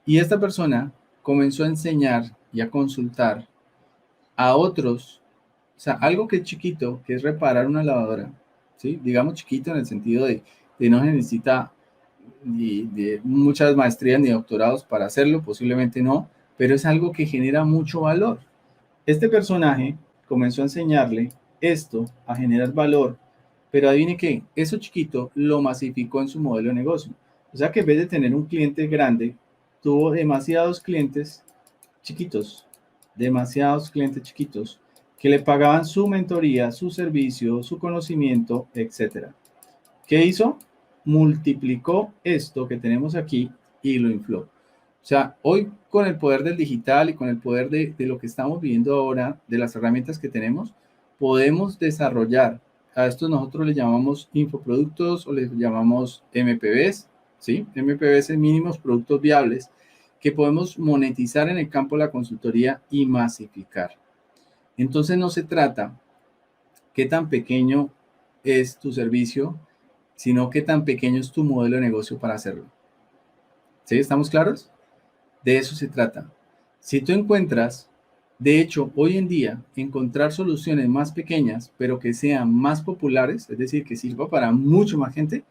Y esta persona comenzó a enseñar y a consultar a otros, o sea, algo que es chiquito, que es reparar una lavadora, ¿sí? Digamos chiquito en el sentido de no se necesita de muchas maestrías ni doctorados para hacerlo, posiblemente no, pero es algo que genera mucho valor. Este personaje comenzó a enseñarle esto, a generar valor, pero adivine qué, eso chiquito lo masificó en su modelo de negocio. O sea que en vez de tener un cliente grande, tuvo demasiados clientes chiquitos, que le pagaban su mentoría, su servicio, su conocimiento, etcétera. ¿Qué hizo? Multiplicó esto que tenemos aquí y lo infló. O sea, hoy con el poder del digital y con el poder de lo que estamos viviendo ahora, de las herramientas que tenemos, podemos desarrollar, a estos nosotros le llamamos infoproductos o les llamamos MPVs, ¿sí? MPVs es mínimos productos viables que podemos monetizar en el campo de la consultoría y masificar. Entonces no se trata qué tan pequeño es tu servicio, sino qué tan pequeño es tu modelo de negocio para hacerlo. ¿Sí? ¿Estamos claros? De eso se trata. Si tú encuentras, de hecho, hoy en día, encontrar soluciones más pequeñas, pero que sean más populares, es decir, que sirva para mucho más gente,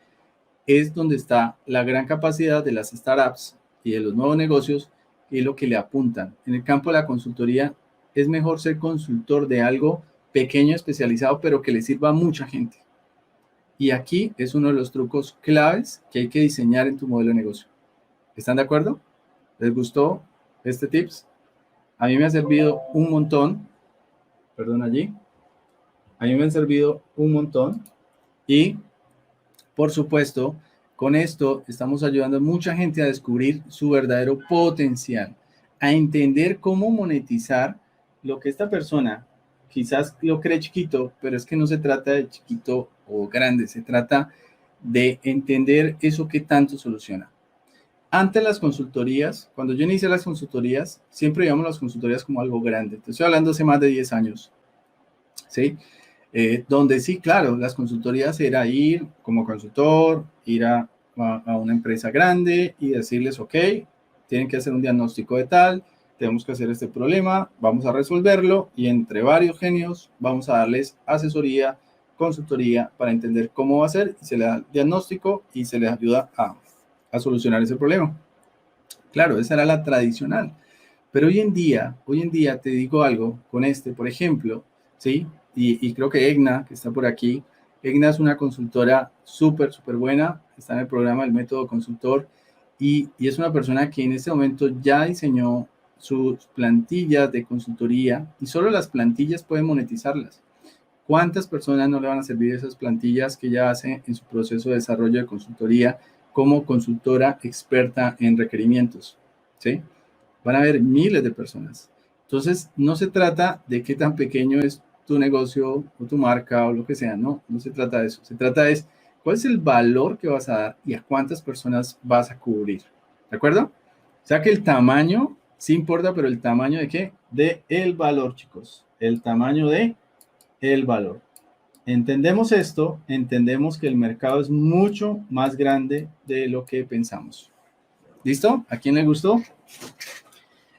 es donde está la gran capacidad de las startups y de los nuevos negocios y lo que le apuntan. En el campo de la consultoría, es mejor ser consultor de algo pequeño, especializado, pero que le sirva a mucha gente. Y aquí es uno de los trucos claves que hay que diseñar en tu modelo de negocio. ¿Están de acuerdo? ¿Les gustó este tips? A mí me ha servido un montón. Perdón allí. A mí me han servido un montón. Y, por supuesto, con esto estamos ayudando a mucha gente a descubrir su verdadero potencial, a entender cómo monetizar lo que esta persona quizás lo cree chiquito, pero es que no se trata de chiquito o grande, se trata de entender eso que tanto soluciona. Antes las consultorías, cuando yo inicié las consultorías, siempre veíamos las consultorías como algo grande. Te estoy hablando hace más de 10 años, ¿sí? Donde sí, claro, las consultorías era ir como consultor, ir a una empresa grande y decirles, ok, tienen que hacer un diagnóstico de tal, tenemos que hacer este problema, vamos a resolverlo y entre varios genios vamos a darles asesoría, consultoría para entender cómo va a ser y se le da diagnóstico y se les ayuda a solucionar ese problema. Claro, esa era la tradicional. Pero hoy en día te digo algo con este, por ejemplo, ¿sí? Y creo que Egna, que está por aquí, Egna es una consultora súper, súper buena, está en el programa del método consultor y es una persona que en este momento ya diseñó sus plantillas de consultoría y solo las plantillas pueden monetizarlas. ¿Cuántas personas no le van a servir esas plantillas que ella hace en su proceso de desarrollo de consultoría como consultora experta en requerimientos? ¿Sí? Van a haber miles de personas. Entonces, no se trata de qué tan pequeño es tu negocio o tu marca o lo que sea, no se trata de eso. Se trata de cuál es el valor que vas a dar y a cuántas personas vas a cubrir. ¿De acuerdo? O sea que el tamaño sí importa, pero el tamaño de qué? De el valor, chicos. El tamaño de el valor. Entendemos esto, entendemos que el mercado es mucho más grande de lo que pensamos. ¿Listo? ¿A quién le gustó?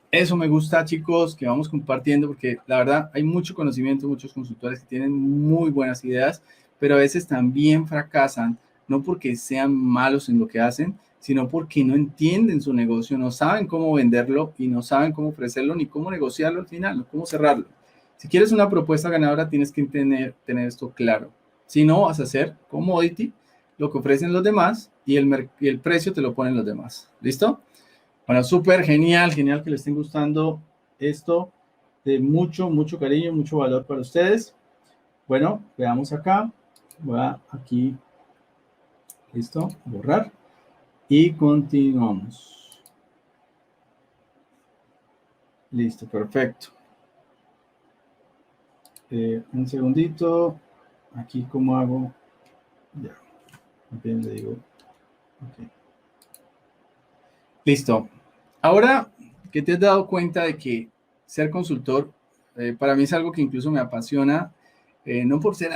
Eso me gusta, chicos, que vamos compartiendo, porque la verdad hay mucho conocimiento, muchos consultores que tienen muy buenas ideas, pero a veces también fracasan, no porque sean malos en lo que hacen, sino porque no entienden su negocio, no saben cómo venderlo y no saben cómo ofrecerlo ni cómo negociarlo al final, cómo cerrarlo. Si quieres una propuesta ganadora, tienes que tener esto claro. Si no, vas a hacer commodity, lo que ofrecen los demás y el precio te lo ponen los demás. ¿Listo? Bueno, súper genial, genial que les estén gustando esto de mucho, mucho cariño, mucho valor para ustedes. Bueno, veamos acá. Voy a aquí, listo, borrar y continuamos. Listo, perfecto. Un segundito. Aquí, ¿cómo hago? Ya, bien le digo. Okay. Listo. Ahora que te has dado cuenta de que ser consultor, para mí es algo que incluso me apasiona, no por ser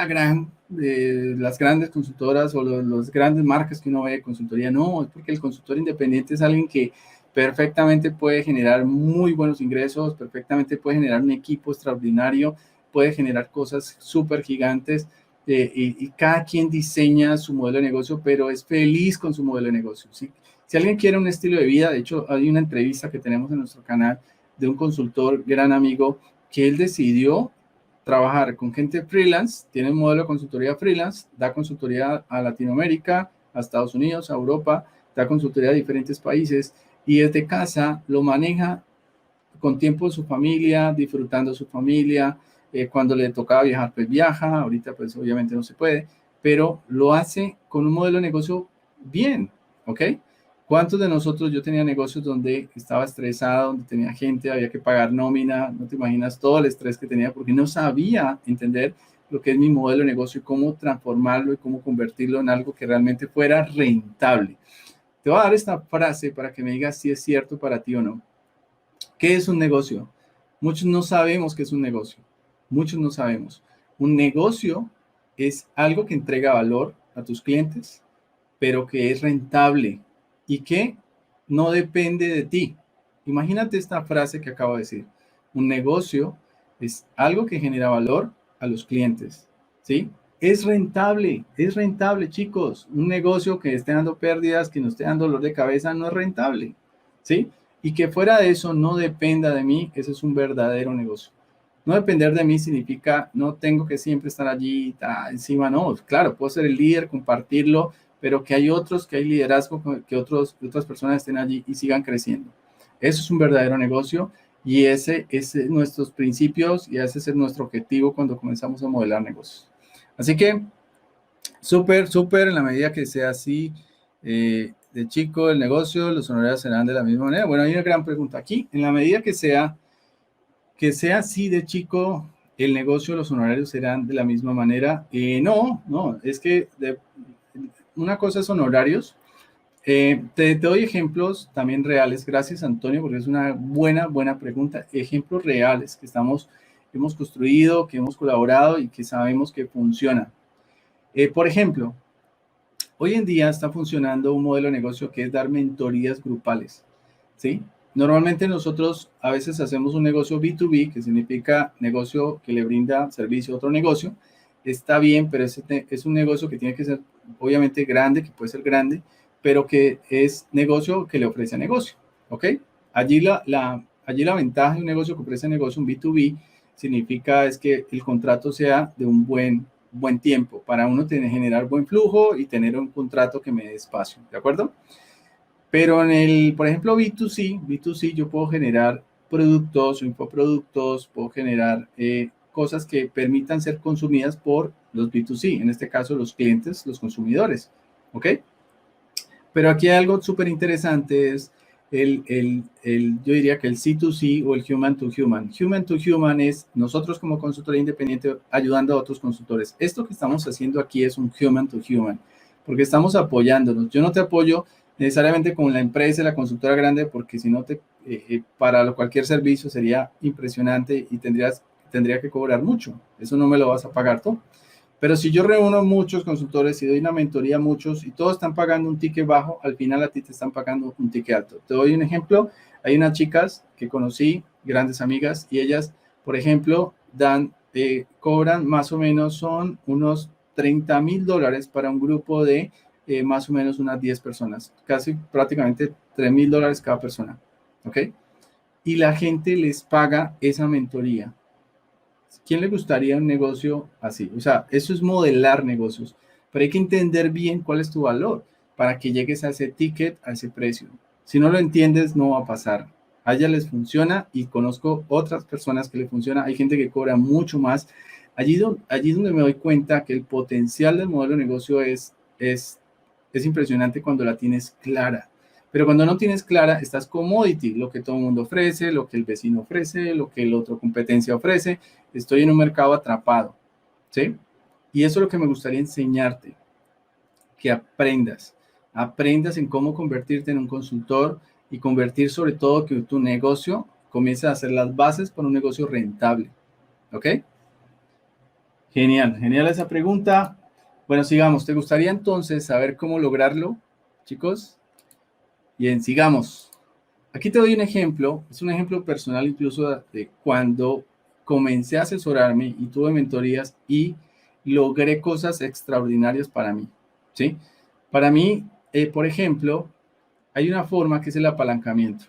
las grandes consultoras o los grandes marcas que uno ve de consultoría, no, es porque el consultor independiente es alguien que perfectamente puede generar muy buenos ingresos, perfectamente puede generar un equipo extraordinario, puede generar cosas súper gigantes y cada quien diseña su modelo de negocio, pero es feliz con su modelo de negocio, ¿sí? Si alguien quiere un estilo de vida, de hecho hay una entrevista que tenemos en nuestro canal de un consultor, gran amigo, que él decidió trabajar con gente freelance, tiene un modelo de consultoría freelance, da consultoría a Latinoamérica, a Estados Unidos, a Europa, da consultoría a diferentes países y desde casa lo maneja con tiempo de su familia, disfrutando de su familia, cuando le tocaba viajar, pues viaja, ahorita pues obviamente no se puede, pero lo hace con un modelo de negocio bien, ¿ok? ¿Cuántos de nosotros, yo tenía negocios donde estaba estresado, donde tenía gente, había que pagar nómina, no te imaginas todo el estrés que tenía porque no sabía entender lo que es mi modelo de negocio y cómo transformarlo y cómo convertirlo en algo que realmente fuera rentable? Te voy a dar esta frase para que me digas si es cierto para ti o no. ¿Qué es un negocio? Muchos no sabemos qué es un negocio. Muchos no sabemos. Un negocio es algo que entrega valor a tus clientes, pero que es rentable y que no depende de ti. Imagínate esta frase que acabo de decir. Un negocio es algo que genera valor a los clientes, ¿sí? Es rentable, chicos. Un negocio que esté dando pérdidas, que no esté dando dolor de cabeza, no es rentable, ¿sí? Y que fuera de eso no dependa de mí, ese es un verdadero negocio. No depender de mí significa no tengo que siempre estar allí encima, no. Claro, puedo ser el líder, compartirlo, pero que hay otros, que hay liderazgo, que otras personas estén allí y sigan creciendo. Eso es un verdadero negocio y ese es nuestros principios y ese es nuestro objetivo cuando comenzamos a modelar negocios. Así que súper, súper, en la medida que sea así, de chico el negocio, los honorarios serán de la misma manera. Bueno, hay una gran pregunta aquí. En la medida que sea así de chico el negocio, los honorarios serán de la misma manera. No, es que una cosa es honorarios. Te doy ejemplos también reales. Gracias, Antonio, porque es una buena pregunta. Ejemplos reales que hemos construido, que hemos colaborado y que sabemos que funciona. Por ejemplo, hoy en día está funcionando un modelo de negocio que es dar mentorías grupales, ¿sí? Normalmente nosotros a veces hacemos un negocio B2B, que significa negocio que le brinda servicio a otro negocio. Está bien, pero es un negocio que tiene que ser obviamente grande, que puede ser grande, pero que es negocio que le ofrece a negocio, ¿ok? Allí la ventaja de un negocio que ofrece negocio, un B2B, significa es que el contrato sea de un buen tiempo para uno generar buen flujo y tener un contrato que me dé espacio, ¿de acuerdo? Pero por ejemplo, B2C, yo puedo generar productos o infoproductos, puedo generar cosas que permitan ser consumidas por los B2C, en este caso los clientes, los consumidores, ¿ok? Pero aquí hay algo súper interesante, es yo diría que el C2C o el Human to Human. Human to Human es nosotros como consultoría independiente ayudando a otros consultores. Esto que estamos haciendo aquí es un Human to Human, porque estamos apoyándonos. Yo no te apoyo necesariamente con la empresa, la consultora grande, porque si no para cualquier servicio sería impresionante y tendría que cobrar mucho. Eso no me lo vas a pagar tú. Pero si yo reúno muchos consultores y doy una mentoría a muchos y todos están pagando un ticket bajo, al final a ti te están pagando un ticket alto. Te doy un ejemplo. Hay unas chicas que conocí, grandes amigas, y ellas, por ejemplo, cobran más o menos, son unos $30,000 para un grupo de más o menos unas 10 personas, casi prácticamente $3,000 cada persona. ¿Ok? Y la gente les paga esa mentoría. ¿Quién le gustaría un negocio así? O sea, eso es modelar negocios, pero hay que entender bien cuál es tu valor para que llegues a ese ticket, a ese precio. Si no lo entiendes, no va a pasar. A ellas les funciona y conozco otras personas que le funciona. Hay gente que cobra mucho más. Allí donde me doy cuenta que el potencial del modelo de negocio es impresionante cuando la tienes clara. Pero cuando no tienes clara, estás commodity, lo que todo el mundo ofrece, lo que el vecino ofrece, lo que el otro competencia ofrece. Estoy en un mercado atrapado, ¿sí? Y eso es lo que me gustaría enseñarte, que aprendas en cómo convertirte en un consultor y convertir sobre todo que tu negocio comience a hacer las bases para un negocio rentable, ¿ok? Genial, genial esa pregunta. Bueno, sigamos. ¿Te gustaría entonces saber cómo lograrlo, chicos? Bien, sigamos. Aquí te doy un ejemplo, es un ejemplo personal incluso de cuando comencé a asesorarme y tuve mentorías y logré cosas extraordinarias para mí, ¿sí? Para mí, por ejemplo, hay una forma que es el apalancamiento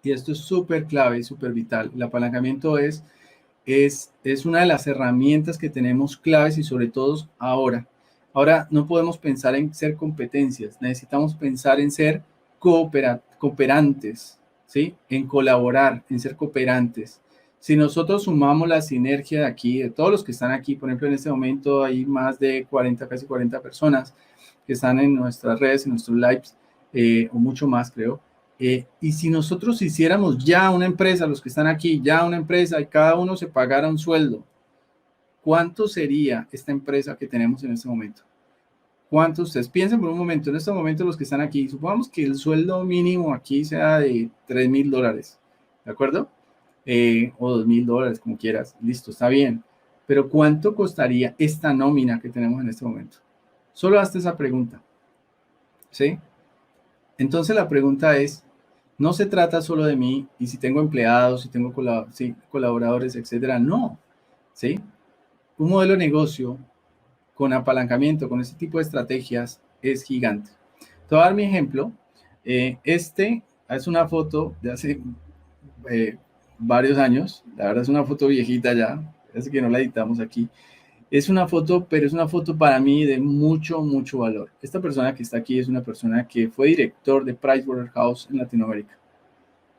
y esto es súper clave y súper vital. El apalancamiento es una de las herramientas que tenemos claves y sobre todo ahora. Ahora no podemos pensar en ser competencias, necesitamos pensar en ser cooperantes, ¿sí? En colaborar, en ser cooperantes. Si nosotros sumamos la sinergia de aquí, de todos los que están aquí, por ejemplo, en este momento hay más de 40, casi 40 personas que están en nuestras redes, en nuestros lives, o mucho más, creo. Y si nosotros hiciéramos ya una empresa, los que están aquí, ya una empresa y cada uno se pagara un sueldo, ¿cuánto sería esta empresa que tenemos en este momento? ¿Cuántos? Ustedes piensen por un momento, en este momento los que están aquí, supongamos que el sueldo mínimo aquí sea de $3,000, ¿de acuerdo? O $2,000, como quieras, listo, está bien. Pero ¿cuánto costaría esta nómina que tenemos en este momento? Solo hazte esa pregunta, ¿sí? Entonces la pregunta es, no se trata solo de mí y si tengo empleados, si tengo colaboradores, etcétera. No, ¿sí? Un modelo de negocio con apalancamiento, con este tipo de estrategias, es gigante. Te voy a dar mi ejemplo. Este es una foto de hace varios años. La verdad es una foto viejita ya. Así que no la editamos aquí. Es una foto, pero es una foto para mí de mucho, mucho valor. Esta persona que está aquí es una persona que fue director de Pricewaterhouse en Latinoamérica.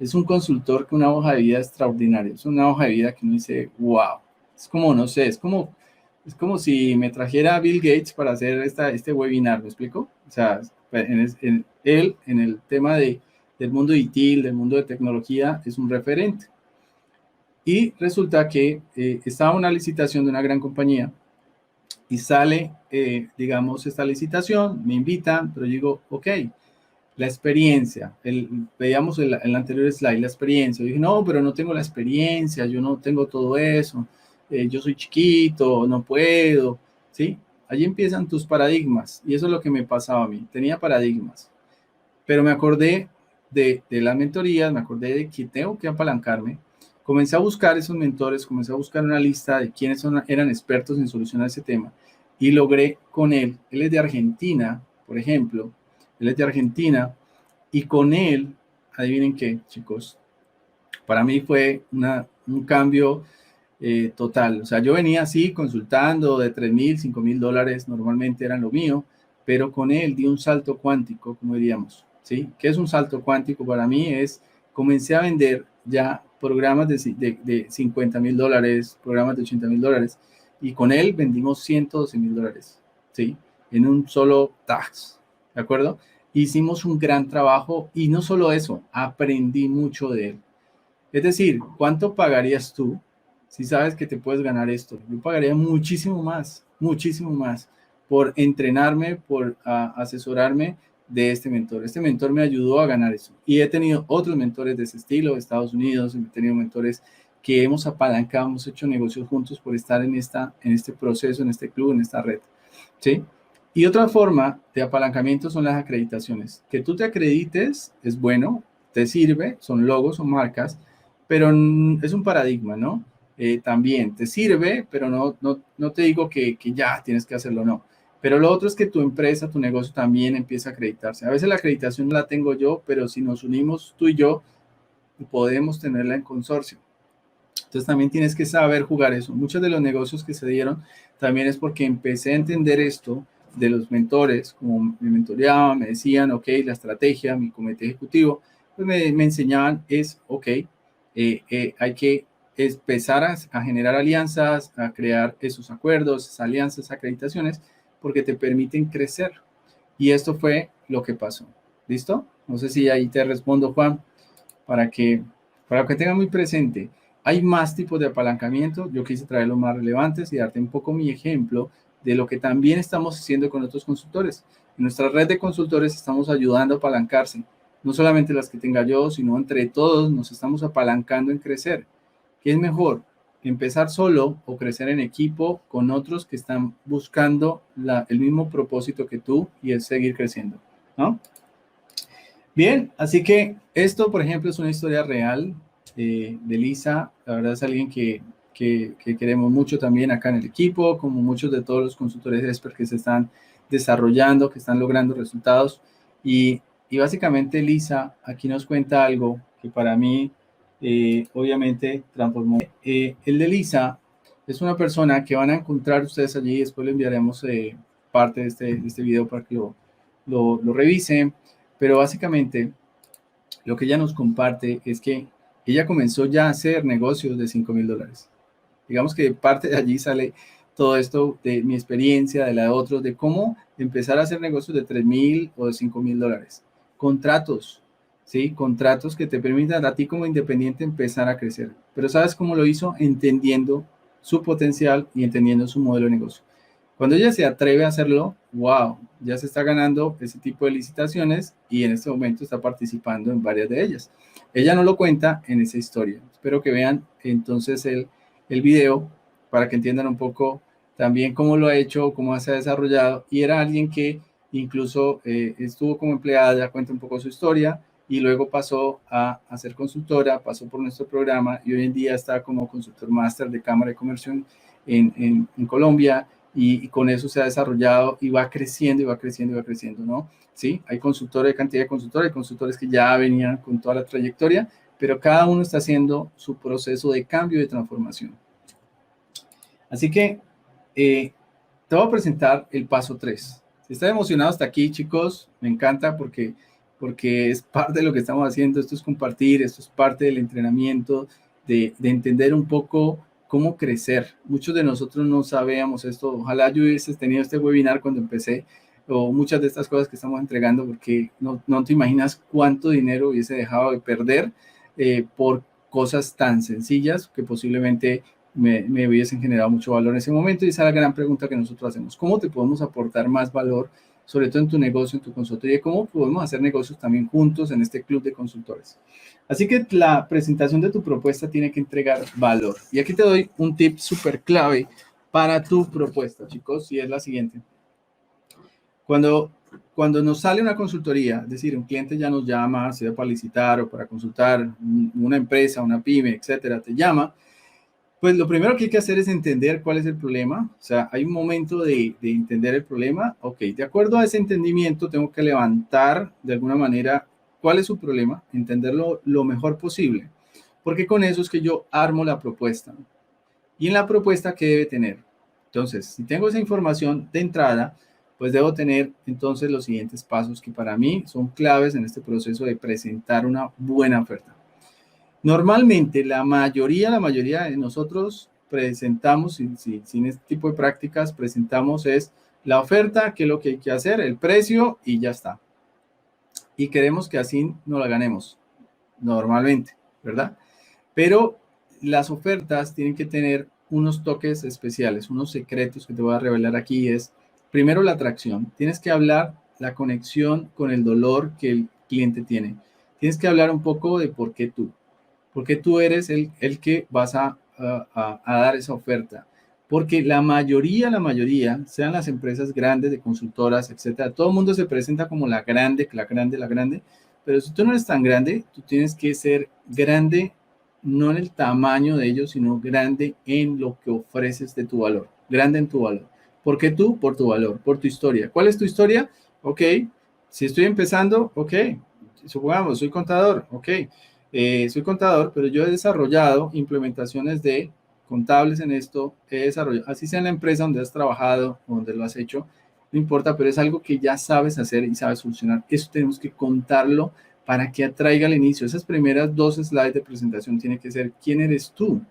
Es un consultor con una hoja de vida extraordinaria. Es una hoja de vida que uno dice, wow. Es como, no sé, es como si me trajera a Bill Gates para hacer este webinar, ¿me explico? O sea, él en el tema del mundo ITIL, del mundo de tecnología, es un referente. Y resulta que estaba una licitación de una gran compañía y sale, digamos, esta licitación, me invitan, pero yo digo, ok, la experiencia, veíamos el anterior slide, la experiencia. Yo dije, no, pero no tengo la experiencia, yo no tengo todo eso, yo soy chiquito, no puedo, ¿sí? Allí empiezan tus paradigmas y eso es lo que me pasaba a mí, tenía paradigmas, pero me acordé de las mentorías, me acordé de que tengo que apalancarme, comencé a buscar esos mentores, comencé a buscar una lista de quiénes eran expertos en solucionar ese tema y logré con él es de Argentina, por ejemplo, él es de Argentina y con él, adivinen qué, chicos, para mí fue un cambio total. O sea, yo venía así consultando de 3.000, 5.000 dólares, normalmente eran lo mío, pero con él di un salto cuántico, como diríamos, ¿sí? ¿Qué es un salto cuántico? Para mí es, comencé a vender ya programas de 50.000 dólares, programas de 80.000 dólares, y con él vendimos 112.000 dólares, ¿sí? En un solo tax, ¿de acuerdo? Hicimos un gran trabajo y no solo eso, aprendí mucho de él. Es decir, ¿cuánto pagarías tú si sabes que te puedes ganar esto? Yo pagaría muchísimo más por entrenarme, por asesorarme de este mentor. Este mentor me ayudó a ganar eso. Y he tenido otros mentores de ese estilo, de Estados Unidos, he tenido mentores que hemos apalancado, hemos hecho negocios juntos por estar en este proceso, en este club, en esta red. ¿Sí? Y otra forma de apalancamiento son las acreditaciones. Que tú te acredites es bueno, te sirve, son logos, son marcas, pero es un paradigma, ¿no? También te sirve, pero no te digo que ya tienes que hacerlo, no. Pero lo otro es que tu empresa, tu negocio también empieza a acreditarse. A veces la acreditación la tengo yo, pero si nos unimos tú y yo, podemos tenerla en consorcio. Entonces también tienes que saber jugar eso. Muchos de los negocios que se dieron también es porque empecé a entender esto de los mentores, como me mentoreaban, me decían, ok, la estrategia, mi comité ejecutivo, pues me enseñaban ok, hay que empezar a generar alianzas, a crear esos acuerdos, esas alianzas, acreditaciones, porque te permiten crecer. Y esto fue lo que pasó. ¿Listo? No sé si ahí te respondo, Juan, para que tengan muy presente. Hay más tipos de apalancamiento. Yo quise traer los más relevantes y darte un poco mi ejemplo de lo que también estamos haciendo con otros consultores. En nuestra red de consultores estamos ayudando a apalancarse. No solamente las que tenga yo, sino entre todos nos estamos apalancando en crecer. ¿Qué es mejor? Empezar solo o crecer en equipo con otros que están buscando el mismo propósito que tú y es seguir creciendo, ¿no? Bien, así que esto, por ejemplo, es una historia real de Lisa. La verdad es alguien que queremos mucho también acá en el equipo, como muchos de todos los consultores expert que se están desarrollando, que están logrando resultados. Y básicamente Lisa aquí nos cuenta algo que para mí, obviamente, transformó. El de Lisa es una persona que van a encontrar ustedes allí, después le enviaremos parte de este video para que lo revisen. Pero básicamente lo que ella nos comparte es que ella comenzó ya a hacer negocios de 5.000 dólares. Digamos que parte de allí sale todo esto de mi experiencia, de la de otros, de cómo empezar a hacer negocios de 3.000 o de 5.000 dólares. Contratos, ¿sí? Contratos que te permitan a ti como independiente empezar a crecer. Pero ¿sabes cómo lo hizo? Entendiendo su potencial y entendiendo su modelo de negocio. Cuando ella se atreve a hacerlo, wow, ya se está ganando ese tipo de licitaciones y en este momento está participando en varias de ellas. Ella no lo cuenta en esa historia. Espero que vean entonces el video para que entiendan un poco también cómo lo ha hecho, cómo se ha desarrollado. Y era alguien que incluso estuvo como empleada, ya cuenta un poco su historia y luego pasó a ser consultora, pasó por nuestro programa y hoy en día está como consultor máster de Cámara de Comercio en Colombia. Y con eso se ha desarrollado y va creciendo y va creciendo y va creciendo, ¿no? Sí, hay consultores, hay cantidad de consultores, hay consultores que ya venían con toda la trayectoria, pero cada uno está haciendo su proceso de cambio y de transformación. Así que te voy a presentar el paso 3. Si están emocionados hasta aquí, chicos, me encanta porque es parte de lo que estamos haciendo. Esto es compartir, esto es parte del entrenamiento, de entender un poco cómo crecer. Muchos de nosotros no sabíamos esto. Ojalá yo hubiese tenido este webinar cuando empecé o muchas de estas cosas que estamos entregando porque no te imaginas cuánto dinero hubiese dejado de perder por cosas tan sencillas que posiblemente me hubiesen generado mucho valor en ese momento. Y esa es la gran pregunta que nosotros hacemos. ¿Cómo te podemos aportar más valor, sobre todo en tu negocio, en tu consultoría? ¿Cómo podemos hacer negocios también juntos en este club de consultores? Así que la presentación de tu propuesta tiene que entregar valor. Y aquí te doy un tip súper clave para tu propuesta, chicos, y es la siguiente. Cuando, cuando nos sale una consultoría, es decir, un cliente ya nos llama, sea para licitar o para consultar una empresa, una pyme, etcétera, te llama, pues lo primero que hay que hacer es entender cuál es el problema. O sea, hay un momento de entender el problema. Ok, de acuerdo a ese entendimiento, tengo que levantar de alguna manera cuál es su problema, entenderlo lo mejor posible, porque con eso es que yo armo la propuesta. Y en la propuesta, ¿qué debe tener? Entonces, si tengo esa información de entrada, pues debo tener entonces los siguientes pasos que para mí son claves en este proceso de presentar una buena oferta. Normalmente, la mayoría de nosotros presentamos, sin este tipo de prácticas, presentamos es la oferta, qué es lo que hay que hacer, el precio y ya está. Y queremos que así no la ganemos, normalmente, ¿verdad? Pero las ofertas tienen que tener unos toques especiales, unos secretos que te voy a revelar aquí es, primero la atracción, tienes que hablar la conexión con el dolor que el cliente tiene. Tienes que hablar un poco de por qué tú eres el que vas a dar esa oferta. Porque la mayoría, sean las empresas grandes de consultoras, etcétera, todo el mundo se presenta como la grande, la grande, la grande, pero si tú no eres tan grande, tú tienes que ser grande no en el tamaño de ellos, sino grande en lo que ofreces de tu valor, grande en tu valor. ¿Por qué tú? Por tu valor, por tu historia. ¿Cuál es tu historia? Ok, si estoy empezando, ok, supongamos, soy contador, ok, soy contador, pero yo he desarrollado implementaciones de contables en esto, he desarrollado, así sea en la empresa donde has trabajado o donde lo has hecho, no importa, pero es algo que ya sabes hacer y sabes solucionar. Eso tenemos que contarlo para que atraiga al inicio. Esas primeras dos slides de presentación tienen que ser quién eres tú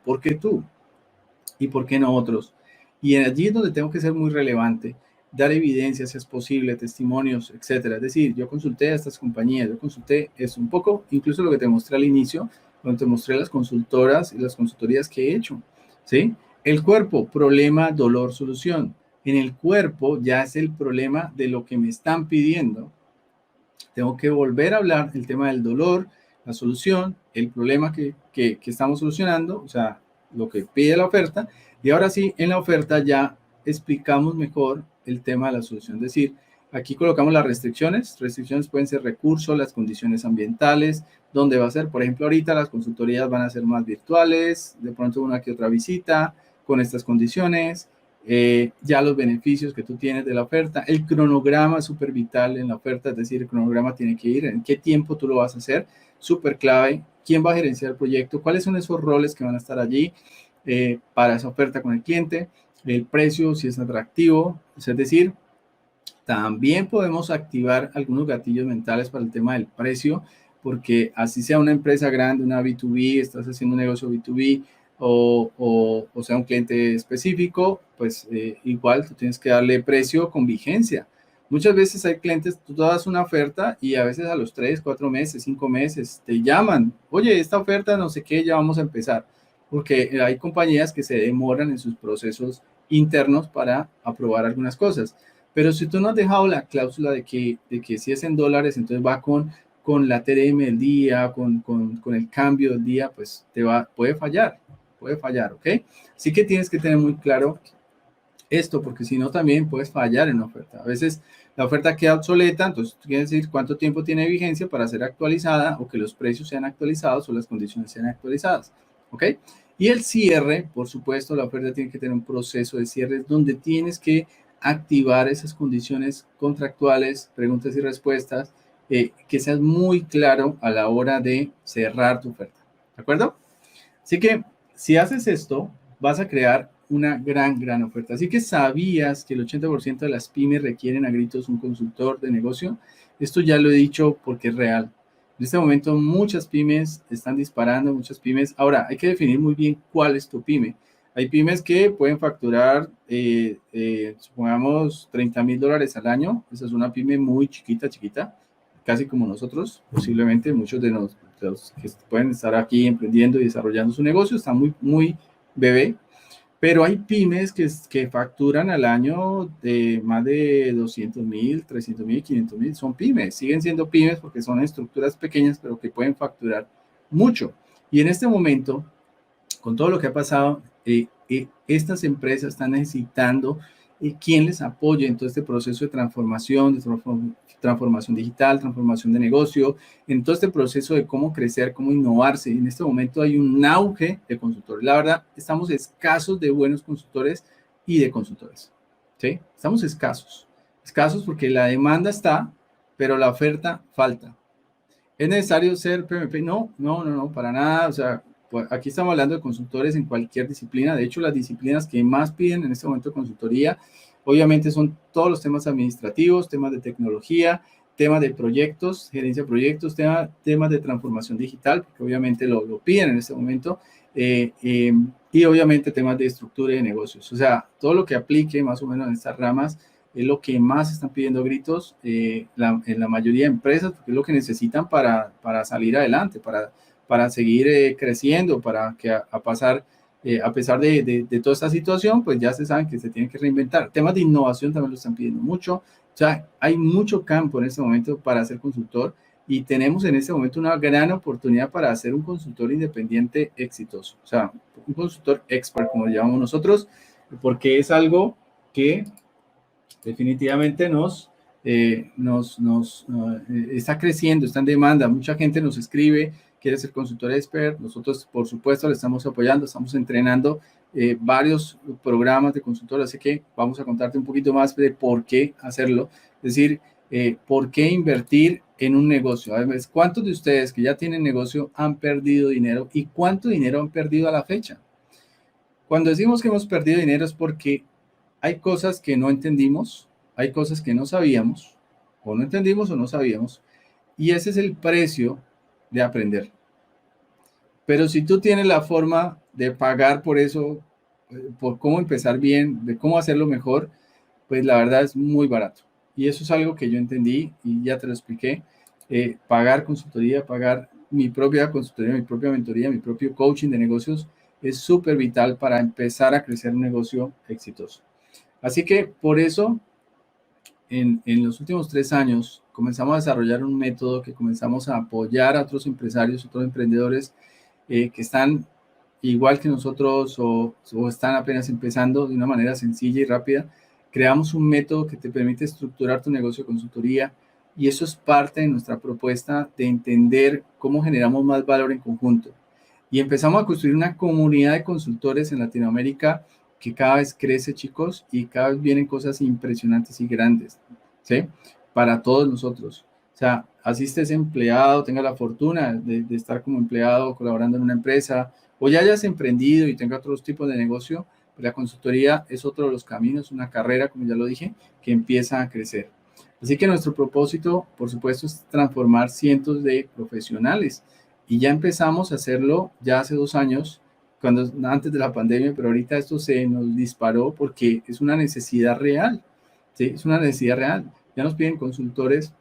y por qué no otros. Y allí es donde tengo que ser muy relevante, dar evidencia si es posible, testimonios, etcétera. Es decir, yo consulté a estas compañías, yo consulté es un poco, incluso lo que te mostré al inicio, donde te mostré las consultoras y las consultorías que he hecho, ¿sí? El cuerpo, problema, dolor, solución. En el cuerpo ya es el problema de lo que me están pidiendo. Tengo que volver a hablar del tema del dolor, la solución, el problema que estamos solucionando, o sea, lo que pide la oferta. Y ahora sí, en la oferta ya explicamos mejor el tema de la solución. Es decir, aquí colocamos las restricciones. Restricciones pueden ser recursos, las condiciones ambientales, dónde va a ser. Por ejemplo, ahorita las consultorías van a ser más virtuales, de pronto una que otra visita con estas condiciones, ya los beneficios que tú tienes de la oferta, el cronograma es súper vital en la oferta, es decir, el cronograma tiene que ir, en qué tiempo tú lo vas a hacer, súper clave, quién va a gerenciar el proyecto, cuáles son esos roles que van a estar allí para esa oferta con el cliente, el precio, si es atractivo, es decir, también podemos activar algunos gatillos mentales para el tema del precio, porque así sea una empresa grande, una B2B, estás haciendo un negocio B2B o sea un cliente específico, pues igual tú tienes que darle precio con vigencia. Muchas veces hay clientes, tú das una oferta y a veces a los 3, 4 meses, 5 meses te llaman, oye, esta oferta no sé qué, ya vamos a empezar, porque hay compañías que se demoran en sus procesos internos para aprobar algunas cosas. Pero si tú no has dejado la cláusula de que si es en dólares, entonces va con la TRM del día, con el cambio del día, pues puede fallar, ¿ok? Así que tienes que tener muy claro esto, porque si no también puedes fallar en la oferta. A veces la oferta queda obsoleta, entonces tú quieres decir cuánto tiempo tiene vigencia para ser actualizada o que los precios sean actualizados o las condiciones sean actualizadas, ¿ok? Y el cierre, por supuesto, la oferta tiene que tener un proceso de cierre donde tienes que activar esas condiciones contractuales, preguntas y respuestas, que seas muy claro a la hora de cerrar tu oferta, ¿de acuerdo? Así que si haces esto, vas a crear una gran oferta. Así que sabías que el 80% de las pymes requieren a gritos un consultor de negocio. Esto ya lo he dicho porque es real. En este momento muchas pymes están disparando, muchas pymes. Ahora, hay que definir muy bien cuál es tu pyme. Hay pymes que pueden facturar, supongamos, $30,000 al año. Esa es una pyme muy chiquita, chiquita, casi como nosotros. Posiblemente muchos de los que pueden estar aquí emprendiendo y desarrollando su negocio están muy bebé. Pero hay pymes que facturan al año de más de 200,000, 300,000, 500,000. Son pymes, siguen siendo pymes porque son estructuras pequeñas, pero que pueden facturar mucho. Y en este momento, con todo lo que ha pasado, estas empresas están necesitando quién les apoye en todo este proceso de transformación digital, transformación de negocio, en todo este proceso de cómo crecer, cómo innovarse. En este momento hay un auge de consultores. La verdad, estamos escasos de buenos consultores y de consultores. ¿Sí? Estamos escasos. Escasos porque la demanda está, pero la oferta falta. ¿Es necesario ser PMP? No, no, no, no, para nada. O sea, pues aquí estamos hablando de consultores en cualquier disciplina. De hecho, las disciplinas que más piden en este momento de consultoría, obviamente son todos los temas administrativos, temas de tecnología, temas de proyectos, gerencia de proyectos, temas de transformación digital, porque obviamente lo piden en este momento, y obviamente temas de estructura y de negocios. O sea, todo lo que aplique más o menos en estas ramas es lo que más están pidiendo gritos en la mayoría de empresas, porque es lo que necesitan para salir adelante, para seguir creciendo, para que a pesar de toda esta situación, pues ya se saben que se tienen que reinventar. Temas de innovación también lo están pidiendo mucho. O sea, hay mucho campo en este momento para ser consultor y tenemos en este momento una gran oportunidad para ser un consultor independiente exitoso. O sea, un consultor expert, como lo llamamos nosotros, porque es algo que definitivamente está creciendo, está en demanda. Mucha gente nos escribe, quiere ser consultor expert. Nosotros, por supuesto, le estamos apoyando, estamos entrenando varios programas de consultor, así que vamos a contarte un poquito más de por qué hacerlo. Es decir, por qué invertir en un negocio. Además, ¿cuántos de ustedes que ya tienen negocio han perdido dinero y cuánto dinero han perdido a la fecha? Cuando decimos que hemos perdido dinero es porque hay cosas que no entendimos, hay cosas que no sabíamos, o no entendimos o no sabíamos, y ese es el precio de aprender. Pero si tú tienes la forma de pagar por eso, por cómo empezar bien, de cómo hacerlo mejor, pues la verdad es muy barato. Y eso es algo que yo entendí y ya te lo expliqué. Pagar consultoría, pagar mi propia consultoría, mi propia mentoría, mi propio coaching de negocios es súper vital para empezar a crecer un negocio exitoso. Así que por eso, en los últimos 3 años, comenzamos a desarrollar un método que comenzamos a apoyar a otros empresarios, otros emprendedores que están igual que nosotros o están apenas empezando de una manera sencilla y rápida. Creamos un método que te permite estructurar tu negocio de consultoría y eso es parte de nuestra propuesta de entender cómo generamos más valor en conjunto. Y empezamos a construir una comunidad de consultores en Latinoamérica que cada vez crece, chicos, y cada vez vienen cosas impresionantes y grandes, ¿sí? Para todos nosotros. O sea, así estés empleado, tenga la fortuna de estar como empleado, colaborando en una empresa, o ya hayas emprendido y tenga otros tipos de negocio, pues la consultoría es otro de los caminos, una carrera, como ya lo dije, que empieza a crecer. Así que nuestro propósito, por supuesto, es transformar cientos de profesionales. Y ya empezamos a hacerlo ya hace 2 años, antes de la pandemia, pero ahorita esto se nos disparó porque es una necesidad real, ¿sí? Es una necesidad real. Ya nos piden consultores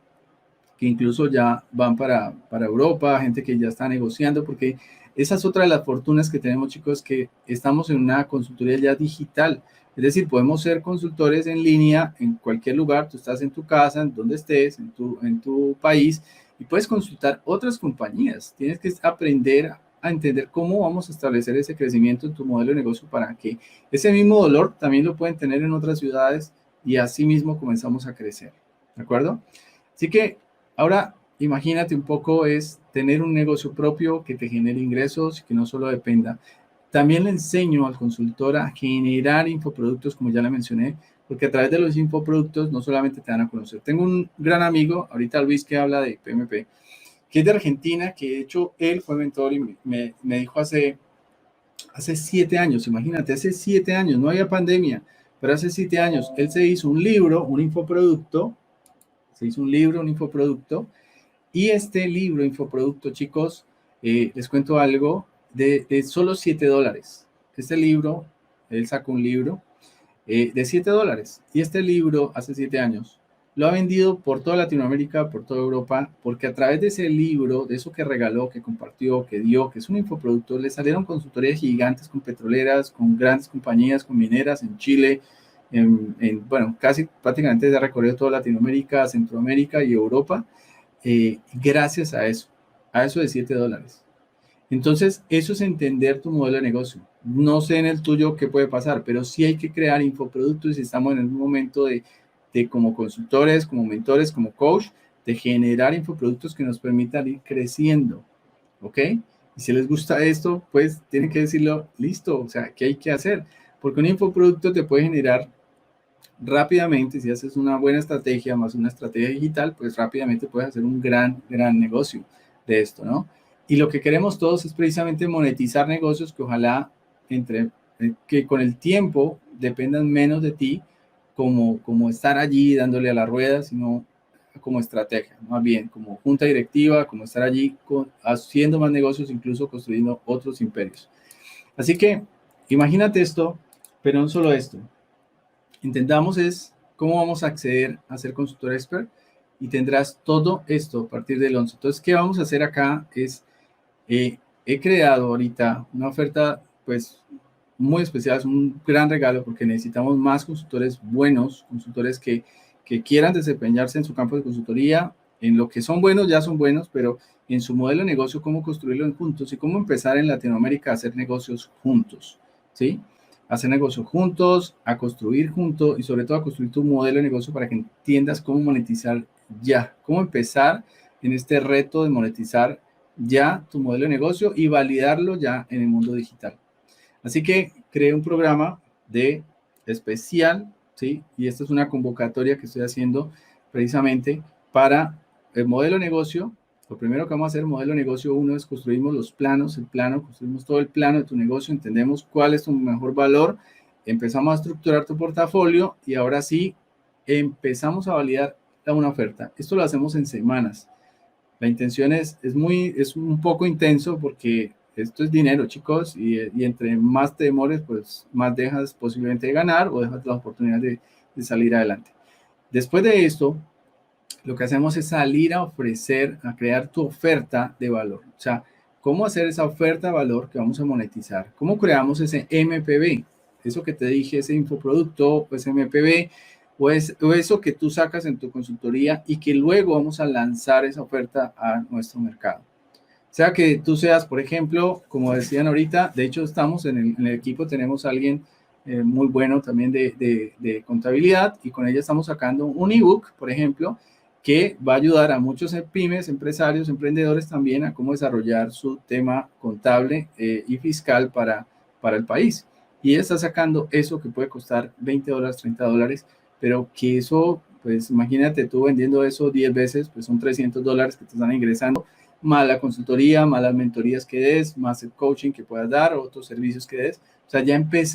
que incluso ya van para Europa, gente que ya está negociando, porque esa es otra de las fortunas que tenemos, chicos, que estamos en una consultoría ya digital. Es decir, podemos ser consultores en línea en cualquier lugar. Tú estás en tu casa, en donde estés, en tu país, y puedes consultar otras compañías. Tienes que aprender a entender cómo vamos a establecer ese crecimiento en tu modelo de negocio para que ese mismo dolor también lo pueden tener en otras ciudades y así mismo comenzamos a crecer. ¿De acuerdo? Así que ahora imagínate un poco es tener un negocio propio que te genere ingresos y que no solo dependa. También le enseño al consultor a generar infoproductos, como ya le mencioné, porque a través de los infoproductos no solamente te van a conocer. Tengo un gran amigo, ahorita Luis, que habla de PMP, que es de Argentina, que de hecho él fue mentor y me dijo hace 7 años, imagínate, hace 7 años, no había pandemia, pero hace 7 años él se hizo un libro, un infoproducto, un infoproducto, y este libro, infoproducto, chicos, les cuento algo, de solo $7. Este libro, él sacó un libro de $7. Y este libro, hace 7 años, lo ha vendido por toda Latinoamérica, por toda Europa, porque a través de ese libro, de eso que regaló, que compartió, que dio, que es un infoproducto, le salieron consultorías gigantes con petroleras, con grandes compañías, con mineras en Chile, bueno, casi prácticamente se ha recorrido toda Latinoamérica, Centroamérica y Europa, gracias a eso de $7. Entonces, eso es entender tu modelo de negocio. No sé en el tuyo qué puede pasar, pero sí hay que crear infoproductos y estamos en un momento de como consultores, como mentores, como coach, de generar infoproductos que nos permitan ir creciendo, ¿ok? Y si les gusta esto, pues tienen que decirlo, listo, o sea, ¿qué hay que hacer? Porque un infoproducto te puede generar rápidamente, si haces una buena estrategia más una estrategia digital, pues rápidamente puedes hacer un gran negocio de esto, ¿no? Y lo que queremos todos es precisamente monetizar negocios que ojalá que con el tiempo dependan menos de ti como estar allí dándole a la rueda, sino como estrategia, más bien como junta directiva, como estar allí haciendo más negocios, incluso construyendo otros imperios. Así que imagínate esto, pero no solo esto. Intentamos es cómo vamos a acceder a ser consultor expert y tendrás todo esto a partir del 11. Entonces, ¿qué vamos a hacer acá? He creado ahorita una oferta pues muy especial, es un gran regalo porque necesitamos más consultores buenos, consultores que quieran desempeñarse en su campo de consultoría, en lo que son buenos, ya son buenos, pero en su modelo de negocio, cómo construirlo juntos y cómo empezar en Latinoamérica a hacer negocios juntos, ¿sí? Hacer negocios juntos, a construir juntos y sobre todo a construir tu modelo de negocio para que entiendas cómo monetizar ya, cómo empezar en este reto de monetizar ya tu modelo de negocio y validarlo ya en el mundo digital. Así que creé un programa de especial, ¿sí? Y esta es una convocatoria que estoy haciendo precisamente para el modelo de negocio. Lo primero que vamos a hacer, modelo de negocio 1, es construimos los planos, construimos todo el plano de tu negocio, entendemos cuál es tu mejor valor, empezamos a estructurar tu portafolio y ahora sí empezamos a validar una oferta. Esto lo hacemos en semanas. La intención es un poco intenso porque esto es dinero, chicos, y entre más te demores, pues más dejas posiblemente de ganar o dejas la oportunidad de salir adelante. Después de esto, lo que hacemos es salir a ofrecer, a crear tu oferta de valor. O sea, ¿cómo hacer esa oferta de valor que vamos a monetizar? ¿Cómo creamos ese MPB? Eso que te dije, ese infoproducto, pues MPB, o eso que tú sacas en tu consultoría y que luego vamos a lanzar esa oferta a nuestro mercado. O sea, que tú seas, por ejemplo, como decían ahorita, de hecho estamos en el equipo, tenemos a alguien muy bueno también de contabilidad y con ella estamos sacando un ebook, por ejemplo, que va a ayudar a muchos pymes, empresarios, emprendedores también a cómo desarrollar su tema contable y fiscal para el país. Y ella está sacando eso que puede costar $20, $30, pero que eso, pues imagínate tú vendiendo eso 10 veces, pues son $300 que te están ingresando, más la consultoría, más las mentorías que des, más el coaching que puedas dar, otros servicios que des. O sea, ya empezamos